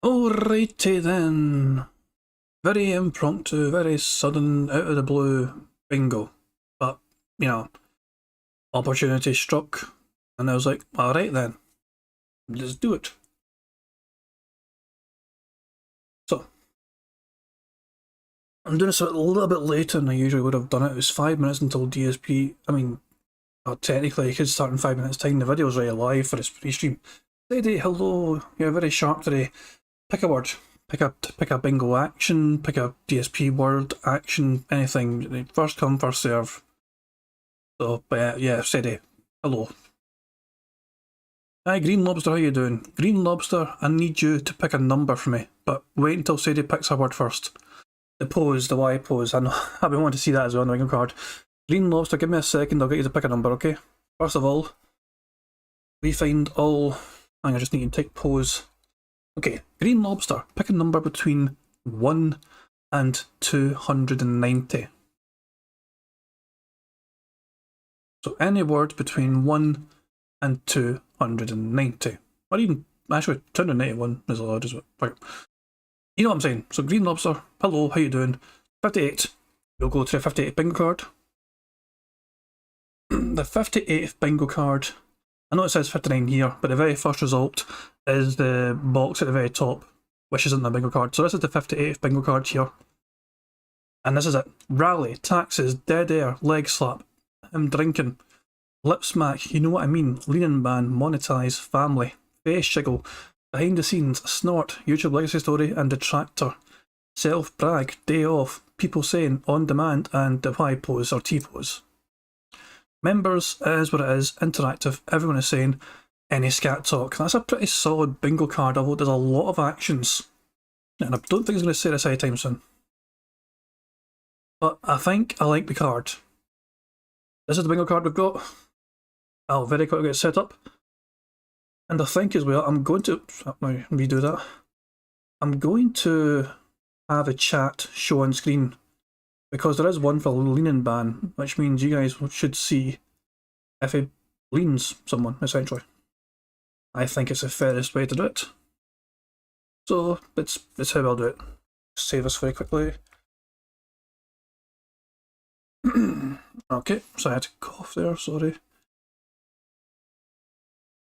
Alrighty then. Very impromptu, very sudden, out of the blue bingo. But, you know, opportunity struck, and I was like, alright then, let's do it. So, I'm doing this a little bit later than I usually would have done it. It was 5 minutes until DSP. I mean, technically, it could start in 5 minutes' time. The video's already live for this pre-stream. Lady, hello, you're very sharp today. Pick a word. Pick a bingo action, pick a DSP word, action, anything. First come, first serve. So, but yeah, Sadie, hello. Hi, Green Lobster, how you doing? Green Lobster, I need you to pick a number for me, but wait until Sadie picks a word first. The pose, the Y pose, I know, I've been wanting to see that as well on the bingo card. Green Lobster, give me a second, I'll get you to pick a number, okay? First of all, we find all... I just need to take pose. Okay, Green Lobster, pick a number between 1 and 290. So any word between 1 and 290. Or even, actually, 291 is allowed as well. Right. You know what I'm saying. So Green Lobster, hello, how you doing? 58. We'll go to the 58th bingo card. The 58th bingo card. I know it says 59 here, but the very first result is the box at the very top, which isn't the bingo card. So this is the 58th bingo card here. And this is it. Rally, taxes, dead air, leg slap, him drinking, lip smack, you know what I mean, leaning ban, monetize, family, face jiggle, behind the scenes, snort, YouTube legacy story, and detractor, self brag, day off, people saying, on demand, and the Y pose or T pose. Members is what it is, interactive, everyone is saying, any scat talk. That's a pretty solid bingo card, although there's a lot of actions. And I don't think it's going to say this anytime soon. But I think I like the card. This is the bingo card we've got. I'll very quickly get set up. And I think as well, I'm going to redo that. I'm going to have a chat show on screen, because there is one for leaning ban, which means you guys should see if he leans someone, essentially. I think it's the fairest way to do it. So that's how I'll do it. Save this very quickly. Okay, so I had to cough there, sorry.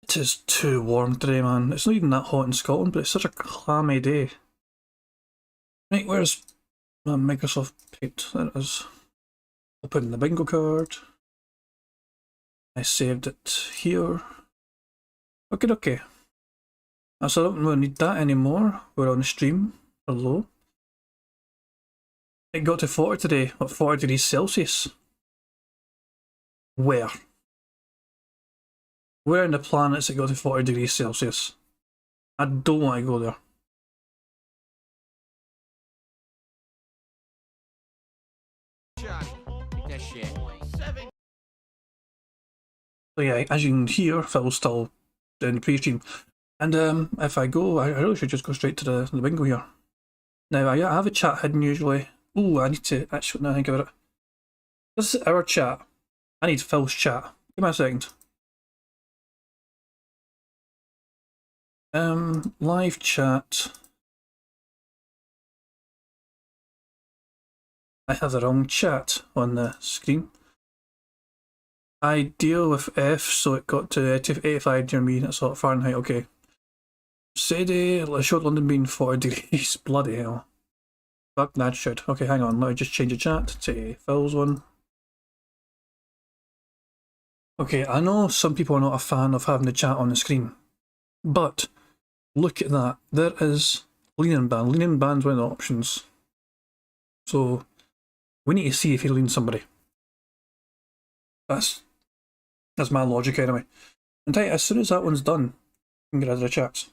It is too warm today, man. It's not even that hot in Scotland, but it's such a clammy day. Right, where's my Microsoft Paint? There it is. Open the bingo card. I saved it here. Okay. So I don't really need that anymore. We're on stream. Hello. It got to 40 today. What, 40 degrees Celsius? Where? Where in the planets it got to 40 degrees Celsius? I don't want to go there. So yeah, as you can hear, Phil's still doing the pre-stream. And if I go, I really should just go straight to the bingo here. Now, I have a chat hidden usually. Ooh, I need to, actually, now I think about it. This is our chat. I need Phil's chat. Give me a second. Live chat. I have the wrong chat on the screen. I deal with F, so it got to 85 near me, that's all Fahrenheit, okay. Sadie, showed London being 40 degrees, bloody hell. Fuck that shit. Okay, hang on, let me just change the chat to Phil's one. Okay, I know some people are not a fan of having the chat on the screen, but look at that. There is Leaning ban. Leaning ban's one of the options. So we need to see if he leans somebody. That's my logic anyway. And as soon as that one's done, we can get rid of the chats.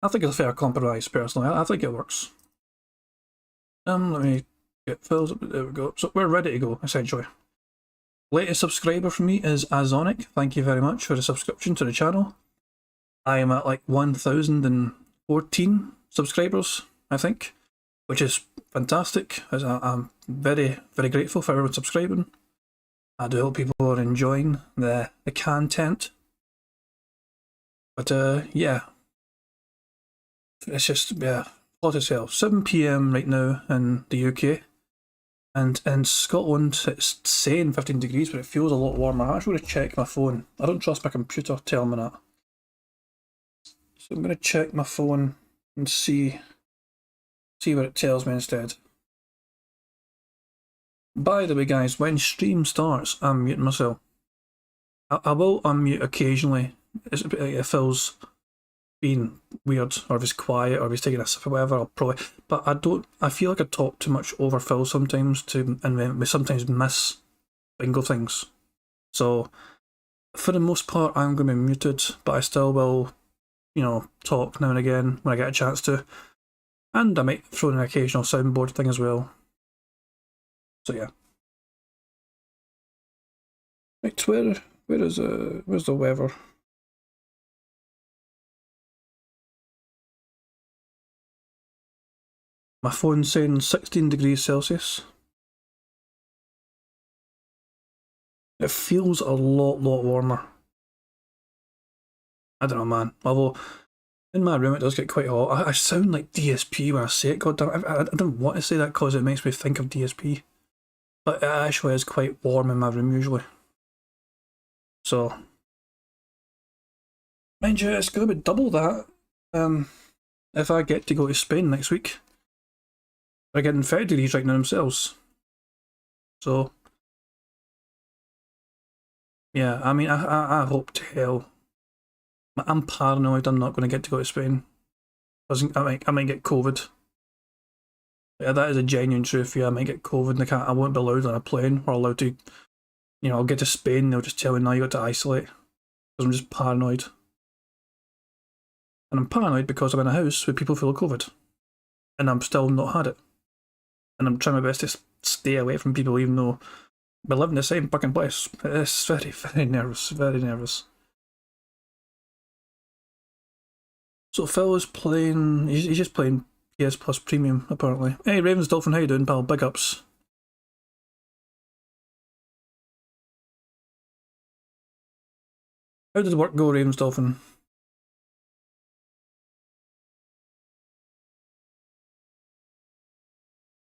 I think it's a fair compromise, personally. I think it works. Let me get Phil's. There we go. So we're ready to go, essentially. Latest subscriber for me is Azonic. Thank you very much for the subscription to the channel. I am at like 1,014 subscribers, I think, which is fantastic. I'm very, very grateful for everyone subscribing. I do hope people are enjoying the content. But yeah, it's just, yeah, lot as hell. 7 PM right now in the UK. And in Scotland, it's saying 15 degrees, but it feels a lot warmer. I'm actually going to check my phone. I don't trust my computer telling me that. So I'm going to check my phone and see what it tells me instead. By the way, guys, when stream starts, I'm muting myself. I will unmute occasionally if Phil's being weird, or if he's quiet, or if he's taking a sip or whatever. I'll probably, but I feel like I talk too much over Phil sometimes, and we sometimes miss bingo things. So for the most part, I'm going to be muted, but I still will, you know, talk now and again when I get a chance to, and I might throw in an occasional soundboard thing as well. So yeah. Right, where's the weather? My phone's saying 16 degrees Celsius. It feels a lot warmer. I don't know, man. Although in my room it does get quite hot. I sound like DSP when I say it. God damn, I don't want to say that because it makes me think of DSP. But it actually is quite warm in my room usually. So, mind you, it's going to be double that if I get to go to Spain next week. They're getting 30 degrees right now themselves. So, yeah, I mean, I hope to hell. I'm paranoid I'm not going to get to go to Spain. I might get COVID. Yeah, that is a genuine truth. Yeah, I might get COVID and I won't be allowed on a plane or allowed to, you know, I'll get to Spain and they'll just tell me now you got to isolate. Because I'm just paranoid. And I'm paranoid because I'm in a house with people full of COVID. And I'm still not had it. And I'm trying my best to stay away from people even though we live in the same fucking place. It's very, very nervous. Very nervous. So Phil is playing, he's just playing PS Plus Premium, apparently. Hey Ravens Dolphin, how you doing, pal? Big ups. How did the work go, Ravens Dolphin?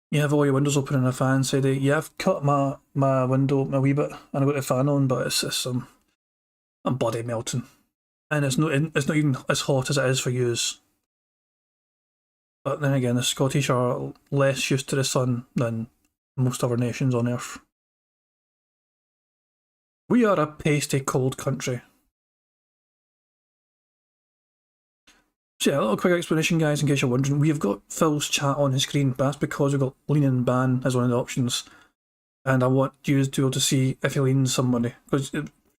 You have all your windows open and a fan, said yeah, I've cut my window a wee bit and I got the fan on, but it's I'm bloody melting. And it's not even as hot as it is for yous. But then again, the Scottish are less used to the sun than most other nations on Earth. We are a pasty cold country. So yeah, a little quick explanation, guys, in case you're wondering. We've got Phil's chat on his screen, but that's because we've got lean and ban as one of the options. And I want you to be able to see if he leans somebody. Because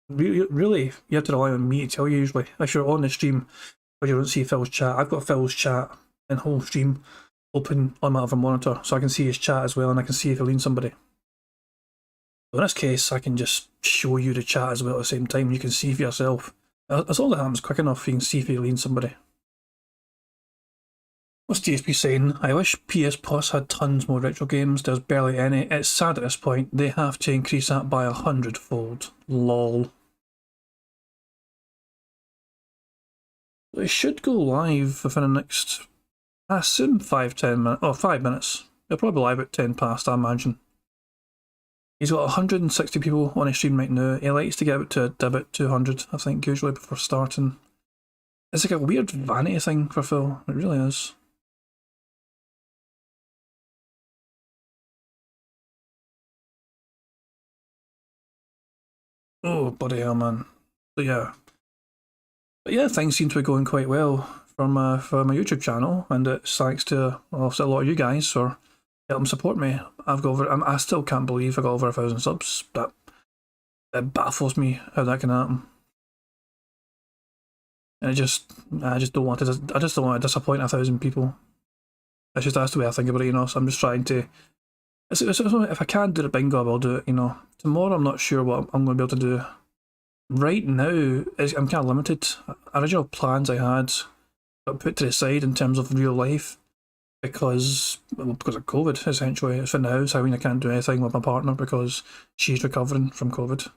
really, you have to rely on me to tell you usually. If you're on the stream, but you don't see Phil's chat. I've got Phil's chat and whole stream open on my other monitor, so I can see his chat as well, and I can see if he leans somebody. So in this case, I can just show you the chat as well at the same time. You can see for yourself. As long as that happens quick enough, you can see if he leans somebody. What's DSP saying? I wish PS Plus had tons more retro games. There's barely any. It's sad at this point. They have to increase that by 100-fold. Lol. It should go live within the next, I assume 5 minutes. It'll probably be live at 10 past, I imagine. He's got 160 people on his stream right now. He likes to get out to about 200, I think, usually before starting. It's like a weird vanity thing for Phil. It really is. Oh, bloody hell, man. But yeah, things seem to be going quite well for my YouTube channel, and it's thanks to obviously a lot of you guys for helping support me. I've got over. I still can't believe I got over 1,000 subs. But it baffles me how that can happen. And I just don't want to. I just don't want to disappoint 1,000 people. That's the way I think about it, you know. So I'm just trying to. If I can't do the bingo, I will do it. You know, tomorrow I'm not sure what I'm going to be able to do. Right now, I'm kind of limited. Original plans I had got put to the side in terms of real life because of COVID. Essentially, it's in the house. I mean, I can't do anything with my partner because she's recovering from COVID.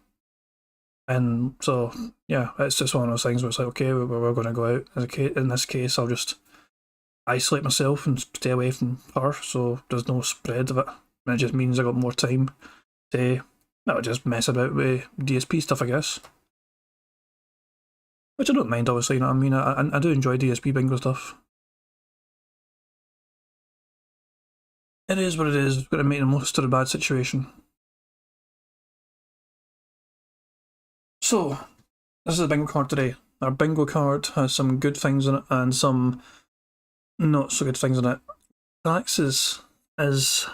And so, yeah, it's just one of those things where it's like, okay, we're going to go out. In this case, I'll just isolate myself and stay away from her so there's no spread of it. And it just means I got more time to just mess about with DSP stuff, I guess. Which I don't mind, obviously, you know what I mean? I do enjoy DSP Bingo stuff. It is what it is. We've got to make the most of the bad situation. So, this is the bingo card today. Our bingo card has some good things in it and some not so good things in it. Taxes is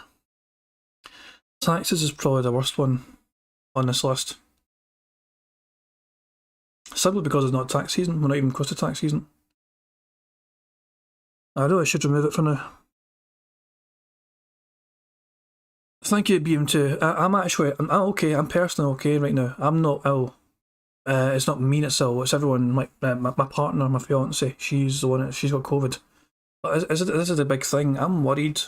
probably the worst one on this list. Simply because it's not tax season. We're not even close to tax season. I know I should remove it for now. Thank you, BM2. I'm okay. I'm personally okay right now. I'm not ill. It's not me that's ill. It's everyone. My partner, my fiance. She's the one. She's got COVID. But this is the big thing. I'm worried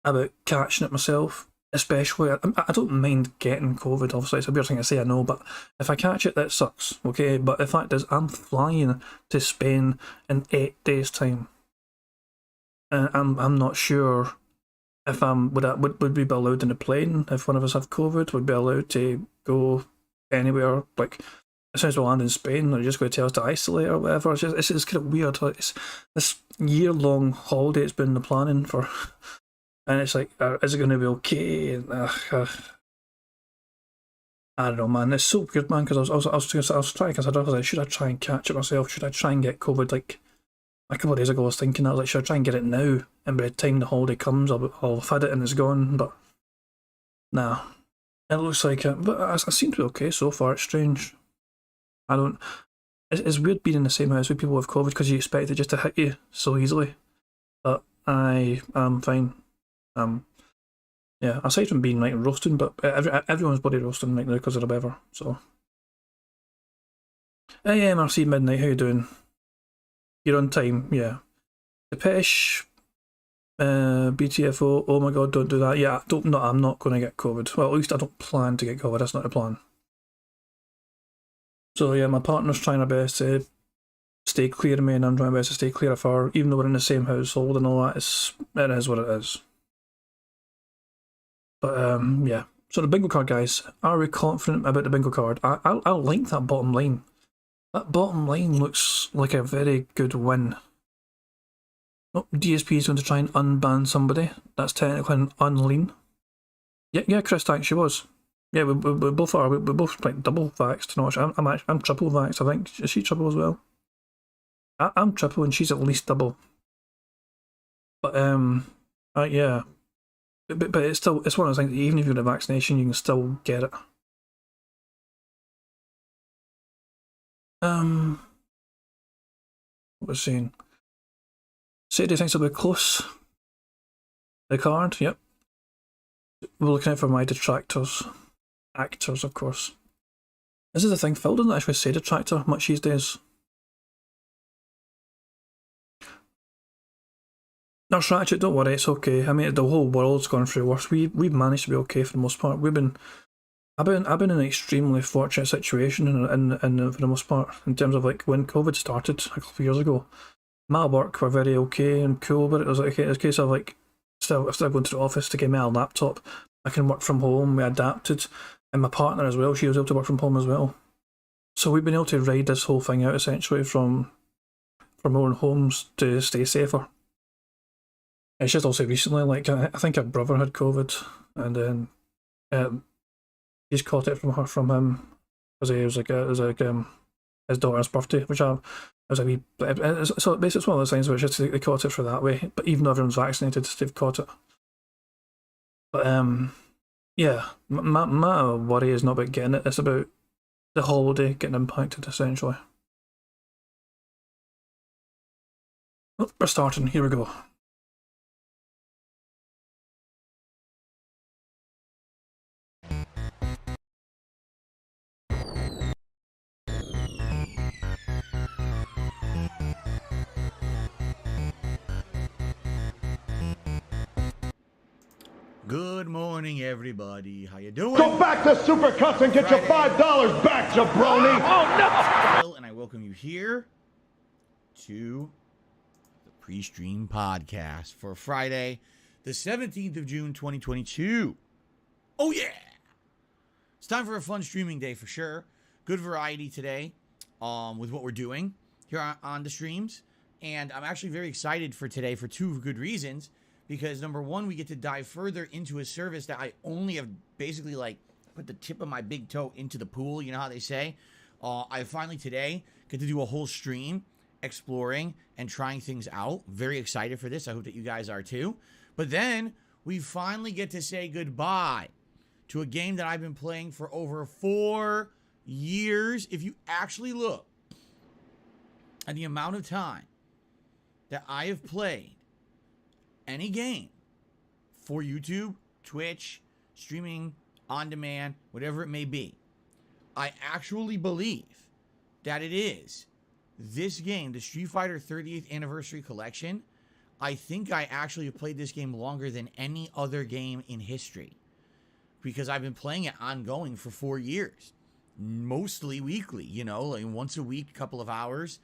about catching it myself. Especially, I don't mind getting COVID. Obviously, it's a weird thing to say. I know, but if I catch it, that sucks. Okay, but the fact is, I'm flying to Spain in 8 days' time, and I'm not sure if would we be allowed in the plane if one of us have COVID? Would be allowed to go anywhere? Like, as soon as we land in Spain, they're just going to tell us to isolate or whatever. It's kind of weird. It's this year-long holiday. It's been the planning for. And it's like, is it going to be okay? And, I don't know, man. It's so weird, man. Because I was trying to consider. I was like, should I try and catch it myself? Should I try and get COVID? Like a couple of days ago, I was thinking, I was like, should I try and get it now? And by the time the holiday comes, I'll have had it and it's gone. But nah, it looks like it. But I seem to be okay so far. It's strange. I don't. It's weird being in the same house with people with COVID because you expect it just to hit you so easily. But I am fine. Yeah, aside from being like roasting, but everyone's bloody roasting right now because of the weather. So, hey MRC Midnight, how you doing? You're on time, yeah. Depeche, BTFO. Oh my god, don't do that. Yeah, I'm not going to get COVID. Well, at least I don't plan to get COVID. That's not the plan. So yeah, my partner's trying her best to stay clear of me, and I'm trying my best to stay clear of her, even though we're in the same household and all that. It is what it is. But yeah. So the bingo card, guys. Are we confident about the bingo card? I'll link that bottom line. That bottom line looks like a very good win. Oh, DSP is going to try and unban somebody. That's technically an unlean. Yeah, Chris, thanks. She was. Yeah, we both are. We're both like double vaxxed. No, I'm triple vaxxed. I think. Is she triple as well? I'm triple and she's at least double. But yeah. But it's one of those things that even if you're a vaccination, you can still get it. What was saying? Sadie thinks it'll be close. The card, yep. We're looking out for my detractors. Actors, of course. This is the thing, Phil doesn't actually say detractor much these days. Nurse Ratchet, don't worry, it's okay. I mean, the whole world's gone through worse. We've managed to be okay for the most part. I've been in an extremely fortunate situation in for the most part, in terms of like when COVID started a couple of years ago. My work were very okay and cool, but it was like a case of like still going to the office to get my laptop. I can work from home. We adapted, and my partner as well. She was able to work from home as well. So we've been able to ride this whole thing out essentially from our own homes to stay safer. It's just also recently, like I think her brother had COVID, and then he's caught it from him because he was like his daughter's birthday, which was a wee. So basically, it's one of those things where it's just they caught it for that way. But even though everyone's vaccinated, they've caught it. But yeah, my worry is not about getting it; it's about the holiday getting impacted essentially. Oh, we're starting. Here we go. Good morning, everybody. How you doing? Go back to Supercuts and get your $5 back, jabroni! Oh, no! And I welcome you here to the pre-stream podcast for Friday, the 17th of June, 2022. Oh, yeah! It's time for a fun streaming day for sure. Good variety today with what we're doing here on the streams. And I'm actually very excited for today for two good reasons. Because number one, we get to dive further into a service that I only have basically like put the tip of my big toe into the pool. You know how they say? I finally today get to do a whole stream exploring and trying things out. Very excited for this. I hope that you guys are too. But then we finally get to say goodbye to a game that I've been playing for over 4 years. If you actually look at the amount of time that I have played any game for YouTube, Twitch, streaming, on demand, whatever it may be, I actually believe that it is this game, the Street Fighter 30th Anniversary Collection. I think I actually have played this game longer than any other game in history because I've been playing it ongoing for 4 years, mostly weekly, you know, like once a week, couple of hours.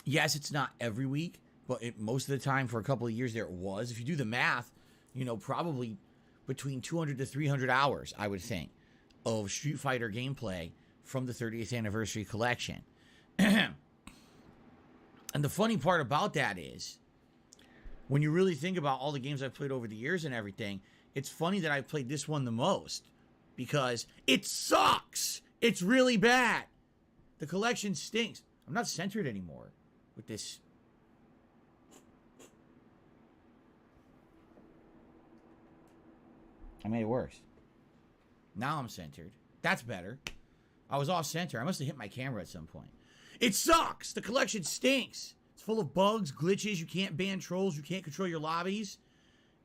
Yes, it's not every week. But most of the time for a couple of years there it was. If you do the math, you know, probably between 200 to 300 hours, I would think, of Street Fighter gameplay from the 30th Anniversary Collection. And the funny part about that is, when you really think about all the games I've played over the years and everything, it's funny that I've played this one the most. Because it sucks! It's really bad! The collection stinks. I'm not centered anymore with this. I made it worse. Now I'm centered. That's better. I was off center. I must have hit my camera at some point. It sucks. The collection stinks. It's full of bugs, glitches. You can't ban trolls. You can't control your lobbies.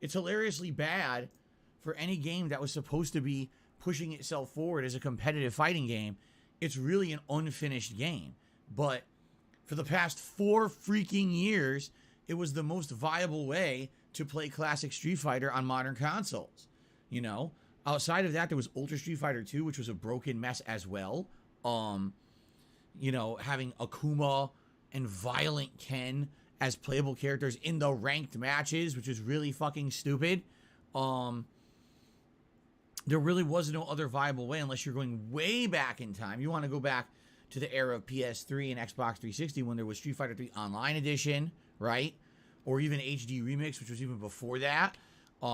It's hilariously bad for any game that was supposed to be pushing itself forward as a competitive fighting game. It's really an unfinished game. But for the past 4 freaking years, it was the most viable way to play classic Street Fighter on modern consoles. You know, outside of that, there was Ultra Street Fighter 2, which was a broken mess as well. You know, having Akuma and Violent Ken as playable characters in the ranked matches, which is really fucking stupid. There really was no other viable way unless you're going way back in time. You want to go back to the era of PS3 and Xbox 360 when there was Street Fighter 3 Online Edition, right? Or even HD Remix, which was even before that.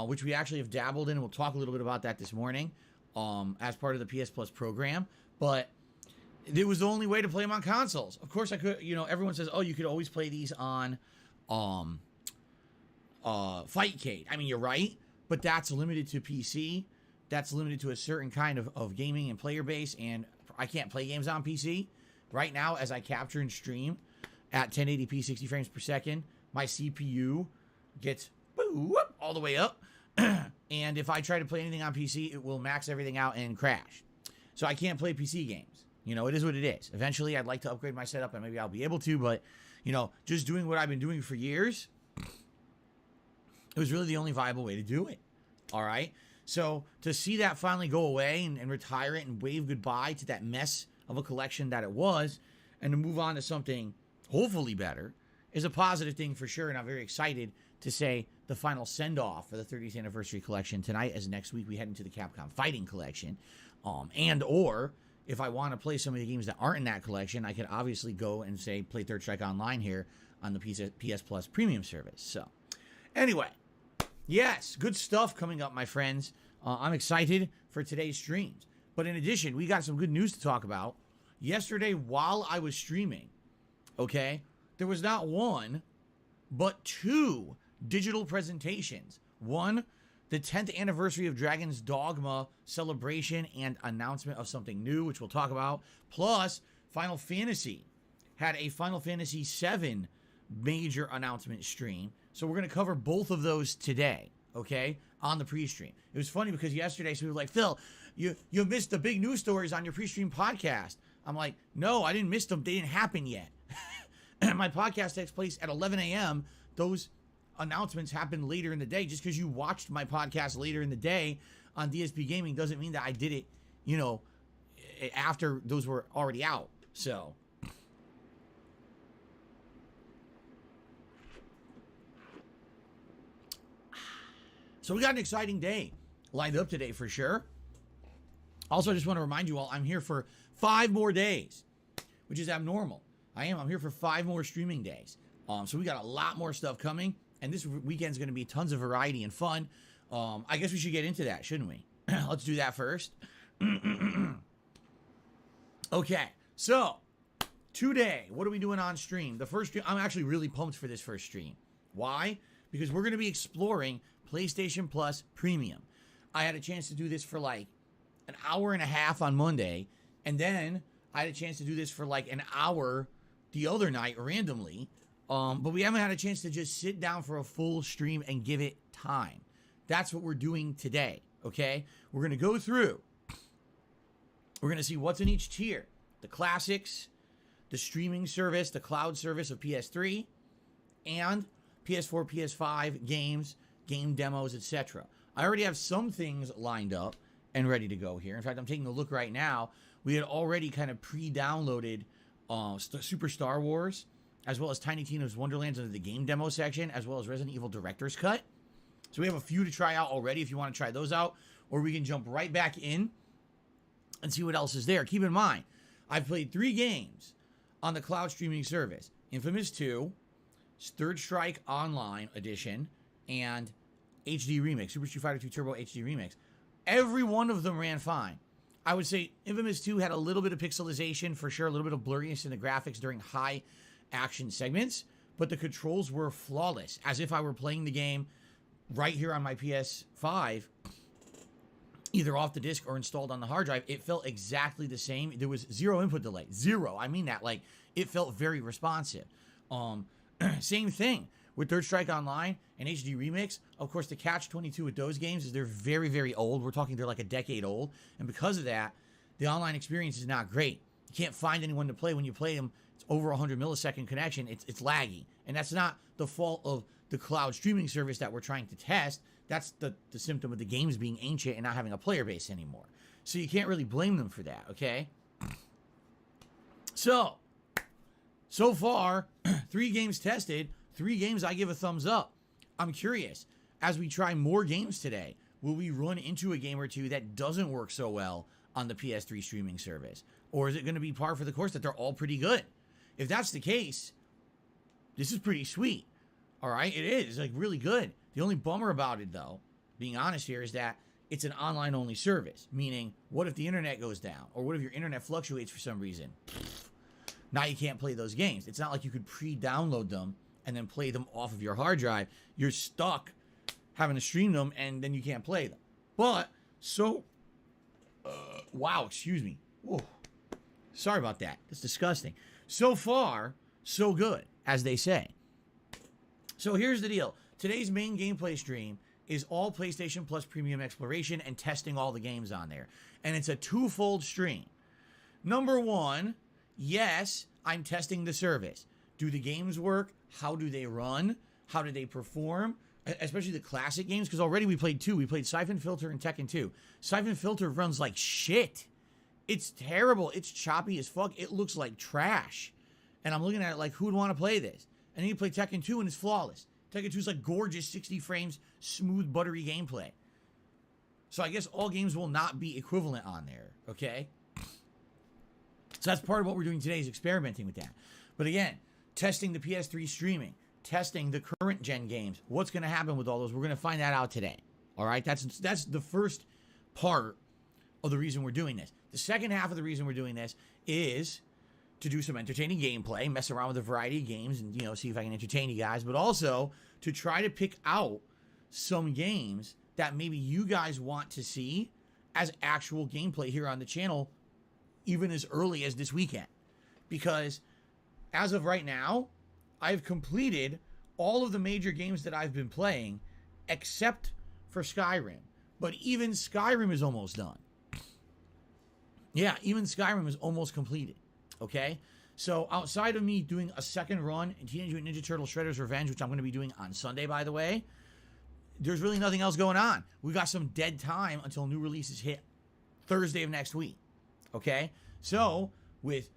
Which we actually have dabbled in, and we'll talk a little bit about that this morning as part of the PS Plus program. But it was the only way to play them on consoles. Of course, I could, you know, everyone says, oh, you could always play these on Fightcade. I mean, you're right, but that's limited to PC. That's limited to a certain kind of gaming and player base, and I can't play games on PC. Right now, as I capture and stream at 1080p 60 frames per second, my CPU gets all the way up. And if I try to play anything on PC, it will max everything out and crash. So I can't play PC games. You know, it is what it is. Eventually, I'd like to upgrade my setup and maybe I'll be able to, but, you know, just doing what I've been doing for years, it was really the only viable way to do it. All right? So to see that finally go away and retire it and wave goodbye to that mess of a collection that it was, and to move on to something hopefully better, is a positive thing for sure, and I'm very excited to say the final send-off for the 30th Anniversary Collection tonight, as next week we head into the Capcom Fighting Collection. And or if I want to play some of the games that aren't in that collection, I could obviously go and say play Third Strike Online here on the PS Plus Premium service. So anyway, yes, good stuff coming up, my friends. I'm excited for today's streams. But in addition, we got some good news to talk about. yesterday while I was streaming, okay, there was not one, but two digital presentations. One, the 10th anniversary of Dragon's Dogma celebration and announcement of something new, which we'll talk about. Plus, Final Fantasy had a Final Fantasy VII major announcement stream. So we're going to cover both of those today, okay, on the pre-stream. It was funny because yesterday, so we were like, Phil, you missed the big news stories on your pre-stream podcast. I'm like, no, I didn't miss them. They didn't happen yet. My podcast takes place at 11 a.m. Those announcements happen later in the day. Just because you watched my podcast later in the day on DSP Gaming doesn't mean that I did it, you know, after those were already out. So we got an exciting day lined up today for sure. Also, I just want to remind you all, I'm here for 5 more days, which is abnormal. I'm here for 5 more streaming days. So we got a lot more stuff coming, and this weekend's going to be tons of variety and fun. I guess we should get into that, shouldn't we? Let's do that first. Okay, so today, what are we doing on stream? The first stream, I'm actually really pumped for this first stream. Why? Because we're going to be exploring PlayStation Plus Premium. I had a chance to do this for like an hour and a half on Monday, and then I had a chance to do this for like an hour the other night randomly, but we haven't had a chance to just sit down for a full stream and give it time. That's what we're doing today, okay? We're going to go through. We're going to see what's in each tier. The classics, the streaming service, the cloud service of PS3, and PS4, PS5 games, game demos, etc. I already have some things lined up and ready to go here. In fact, I'm taking a look right now. We had already kind of pre-downloaded Super Star Wars, as well as Tiny Tina's Wonderlands under the game demo section, as well as Resident Evil Director's Cut. So we have a few to try out already if you want to try those out, or we can jump right back in and see what else is there. Keep in mind, I've played 3 games on the cloud streaming service. Infamous 2, Third Strike Online Edition, and HD Remix, Super Street Fighter 2 Turbo HD Remix. Every one of them ran fine. I would say Infamous 2 had a little bit of pixelization for sure, a little bit of blurriness in the graphics during high action segments, but the controls were flawless, as if I were playing the game right here on my PS5, either off the disc or installed on the hard drive. It felt exactly the same. There was zero input delay. Zero. I mean that. Like, it felt very responsive. Same thing with Third Strike Online and HD Remix. Of course, the catch-22 with those games is they're very, very old. We're talking they're like a decade old. And because of that, the online experience is not great. You can't find anyone to play. When you play them, it's over 100 millisecond connection. It's laggy. And that's not the fault of the cloud streaming service that we're trying to test. That's the symptom of the games being ancient and not having a player base anymore. So you can't really blame them for that, okay? So far, 3 games tested, 3 games I give a thumbs up. I'm curious, as we try more games today, will we run into a game or two that doesn't work so well on the PS3 streaming service? Or is it going to be par for the course that they're all pretty good? If that's the case, this is pretty sweet. All right, it is. It's like really good. The only bummer about it, though, being honest here, is that it's an online-only service. Meaning, what if the internet goes down? Or what if your internet fluctuates for some reason? Now you can't play those games. It's not like you could pre-download them and then play them off of your hard drive. You're stuck having to stream them, and then you can't play them. But, wow, excuse me. Whoa. Sorry about that. That's disgusting. So far, so good, as they say. So here's the deal. Today's main gameplay stream is all PlayStation Plus Premium exploration and testing all the games on there. And it's a twofold stream. Number 1, yes, I'm testing the service. Do the games work? How do they run? How do they perform? Especially the classic games, because already we played 2. We played Siphon Filter and Tekken 2. Siphon Filter runs like shit. It's terrible. It's choppy as fuck. It looks like trash. And I'm looking at it like, who would want to play this? And then you play Tekken 2 and it's flawless. Tekken 2 is like gorgeous, 60 frames, smooth, buttery gameplay. So I guess all games will not be equivalent on there, okay? So that's part of what we're doing today, is experimenting with that. But again, testing the PS3 streaming, testing the current gen games. What's going to happen with all those? We're going to find that out today. All right, that's the first part of the reason we're doing this. The second half of the reason we're doing this is to do some entertaining gameplay, mess around with a variety of games, and see if I can entertain you guys, but also to try to pick out some games that maybe you guys want to see as actual gameplay here on the channel, even as early as this weekend. Because as of right now, I've completed all of the major games that I've been playing except for Skyrim. But even Skyrim is almost done. Yeah, even Skyrim is almost completed. Okay? So outside of me doing a second run in Teenage Mutant Ninja Turtles Shredder's Revenge, which I'm going to be doing on Sunday, by the way, there's really nothing else going on. We got some dead time until new releases hit Thursday of next week. Okay? So, with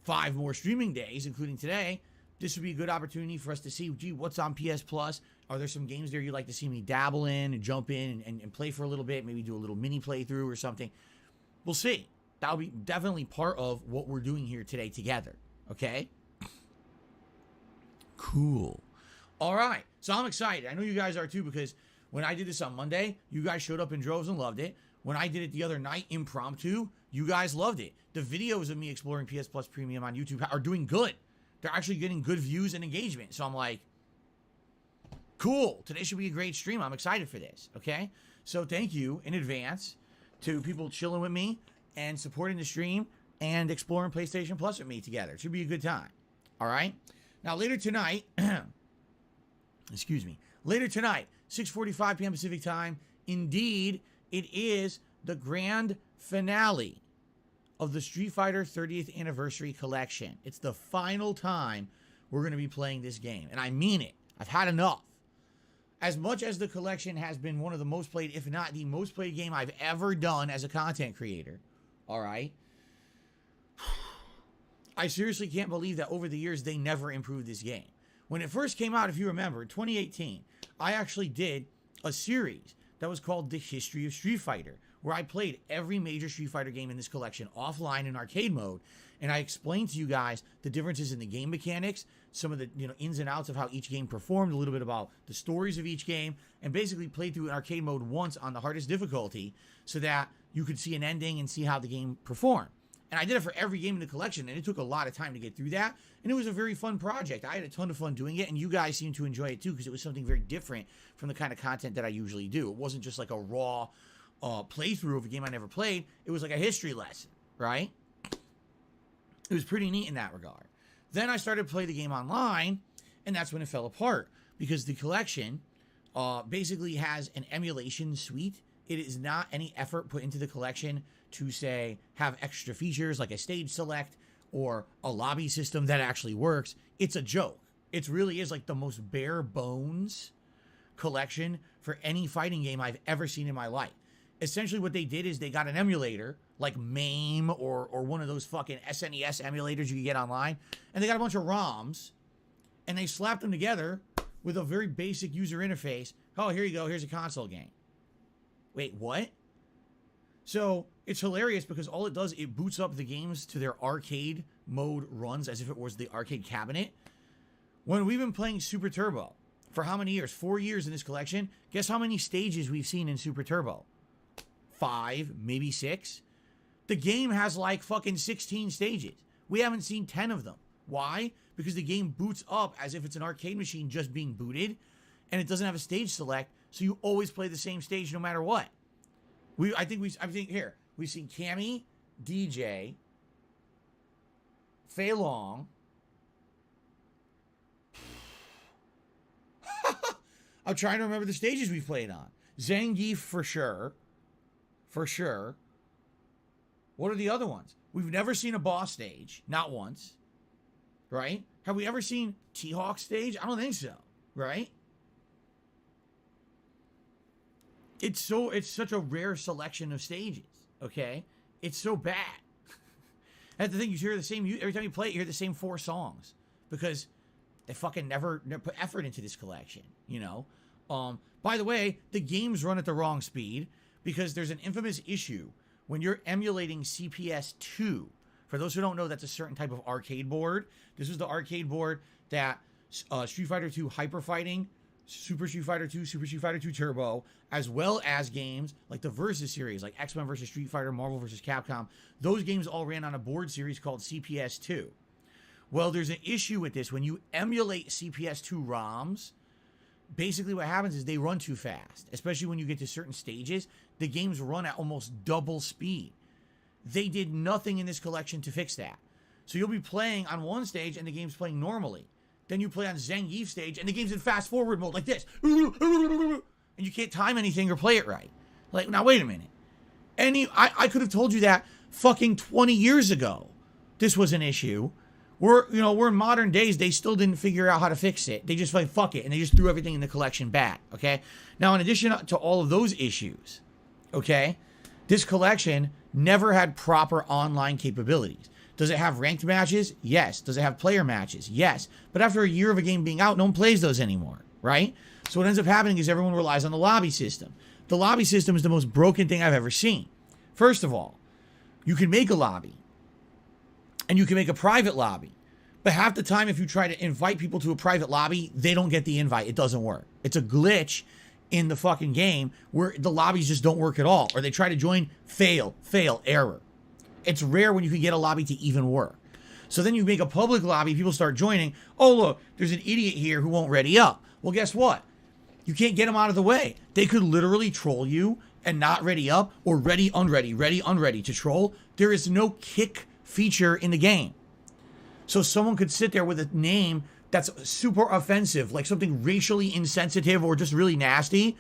5 more streaming days, including today, this would be a good opportunity for us to see, gee, what's on PS Plus? Are there some games there you'd like to see me dabble in and jump in and play for a little bit? Maybe do a little mini playthrough or something. We'll see. That'll be definitely part of what we're doing here today together. Okay? Cool. All right. So I'm excited. I know you guys are too, because when I did this on Monday, you guys showed up in droves and loved it. When I did it the other night, impromptu, you guys loved it. The videos of me exploring PS Plus Premium on YouTube are doing good. They're actually getting good views and engagement. So I'm like, cool. Today should be a great stream. I'm excited for this. Okay? So thank you in advance to people chilling with me and supporting the stream and exploring PlayStation Plus with me together. It should be a good time. All right? Now, later tonight, excuse me, later tonight, 6:45 p.m. Pacific time, indeed, it is the grand finale of the Street Fighter 30th Anniversary Collection. It's the final time we're going to be playing this game. And I mean it. I've had enough. As much as the collection has been one of the most played, if not the most played game I've ever done as a content creator, all right? I seriously can't believe that over the years they never improved this game. When it first came out, if you remember, in 2018, I actually did a series that was called The History of Street Fighter, where I played every major Street Fighter game in this collection offline in arcade mode, and I explained to you guys the differences in the game mechanics, some of the ins and outs of how each game performed, a little bit about the stories of each game, and basically played through an arcade mode once on the hardest difficulty so that you could see an ending and see how the game performed. And I did it for every game in the collection, and it took a lot of time to get through that. And it was a very fun project. I had a ton of fun doing it, and you guys seemed to enjoy it too, because it was something very different from the kind of content that I usually do. It wasn't just like a raw playthrough of a game I never played. It was like a history lesson, right? It was pretty neat in that regard. Then I started to play the game online, and that's when it fell apart, because the collection basically has an emulation suite. It is not any effort put into the collection to, say, have extra features like a stage select or a lobby system that actually works. It's a joke. It really is like the most bare bones collection for any fighting game I've ever seen in my life. Essentially what they did is they got an emulator like MAME or one of those fucking SNES emulators you can get online, and they got a bunch of ROMs, and they slapped them together with a very basic user interface. Oh, here you go. Here's a console game. Wait, what? So it's hilarious because all it does, it boots up the games to their arcade mode runs as if it was the arcade cabinet. When we've been playing Super Turbo for how many years? 4 years in this collection. Guess how many stages we've seen in Super Turbo? 5, maybe 6. The game has like fucking 16 stages. We haven't seen 10 of them. Why? Because the game boots up as if it's an arcade machine just being booted, and it doesn't have a stage select, so you always play the same stage no matter what. I think here we've seen Cammy, DJ, Fei Long. I'm trying to remember the stages we've played on. Zangief for sure. For sure. What are the other ones? We've never seen a boss stage, not once. Right? Have we ever seen T-Hawk stage? I don't think so. Right? It's such a rare selection of stages, okay? It's so bad. That's the thing, you hear the same, every time you play it, you hear the same 4 songs, because they fucking never put effort into this collection, By the way, the games run at the wrong speed, because there's an infamous issue when you're emulating CPS2. For those who don't know, that's a certain type of arcade board. This was the arcade board that Street Fighter 2 Hyper Fighting Super Street Fighter 2, Super Street Fighter 2 Turbo, as well as games like the Versus series, like X-Men versus Street Fighter, Marvel versus Capcom. Those games all ran on a board series called CPS2. Well, there's an issue with this. When you emulate CPS2 ROMs, basically what happens is they run too fast, especially when you get to certain stages. The games run at almost double speed. They did nothing in this collection to fix that. So you'll be playing on one stage and the game's playing normally. Then you play on Zangief stage and the game's in fast forward mode like this. And you can't time anything or play it right. Like, now wait a minute. I could have told you that fucking 20 years ago. This was an issue. We're in modern days. They still didn't figure out how to fix it. They just like, fuck it. And they just threw everything in the collection back. Okay. Now, in addition to all of those issues, okay, this collection never had proper online capabilities. Does it have ranked matches? Yes. Does it have player matches? Yes. But after a year of a game being out, no one plays those anymore, right? So what ends up happening is everyone relies on the lobby system. The lobby system is the most broken thing I've ever seen. First of all, you can make a lobby and you can make a private lobby. But half the time, if you try to invite people to a private lobby, they don't get the invite. It doesn't work. It's a glitch in the fucking game where the lobbies just don't work at all. Or they try to join, fail, error. It's rare when you can get a lobby to even work. So then you make a public lobby, people start joining. Oh, look, there's an idiot here who won't ready up. Well, guess what? You can't get them out of the way. They could literally troll you and not ready up, or ready, unready to troll. There is no kick feature in the game. So someone could sit there with a name that's super offensive, like something racially insensitive or just really nasty,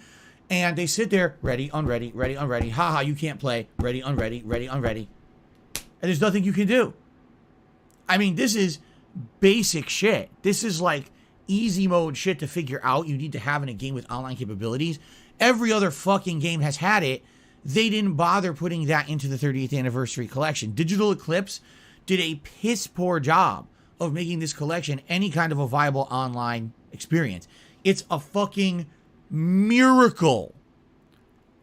and they sit there, ready, unready, haha, you can't play, ready, unready. And there's nothing you can do. I mean, this is basic shit. This is like easy mode shit to figure out. You need to have in a game with online capabilities. Every other fucking game has had it. They didn't bother putting that into the 30th anniversary collection. Digital Eclipse did a piss poor job of making this collection any kind of a viable online experience. It's a fucking miracle.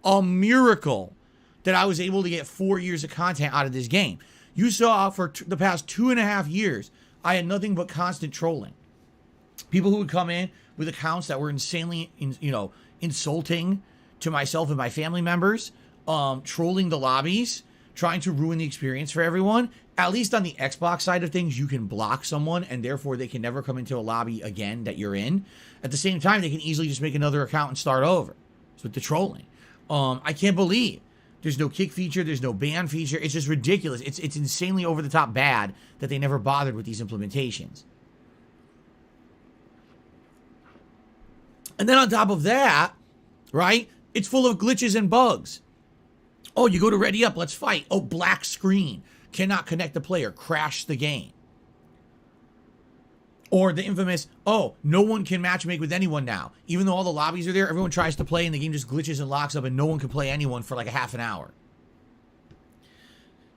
A miracle that I was able to get 4 years of content out of this game. You saw for the past 2.5 years, I had nothing but constant trolling. People who would come in with accounts that were insanely, insulting to myself and my family members, trolling the lobbies, trying to ruin the experience for everyone. At least on the Xbox side of things, you can block someone and therefore they can never come into a lobby again that you're in. At the same time, they can easily just make another account and start over. So with the trolling. I can't believe there's no kick feature, there's no ban feature. It's just ridiculous. It's insanely over the top bad that they never bothered with these implementations. And then on top of that, right, it's full of glitches and bugs. Oh, you go to ready up, let's fight. Oh, black screen. Cannot connect the player. Crash the game. Or the infamous, oh, no one can matchmake with anyone now. Even though all the lobbies are there, everyone tries to play and the game just glitches and locks up and no one can play anyone for like a half an hour.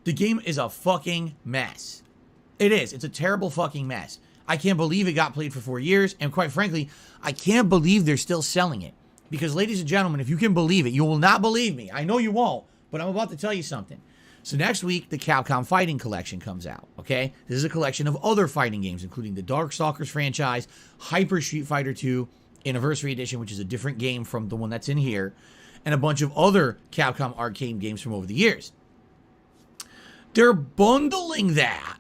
The game is a fucking mess. It is. It's a terrible fucking mess. I can't believe it got played for 4 years. And quite frankly, I can't believe they're still selling it. Because ladies and gentlemen, if you can believe it, you will not believe me. I know you won't, but I'm about to tell you something. So next week, the Capcom Fighting Collection comes out, okay? This is a collection of other fighting games, including the Darkstalkers franchise, Hyper Street Fighter 2 Anniversary Edition, which is a different game from the one that's in here, and a bunch of other Capcom arcade games from over the years. They're bundling that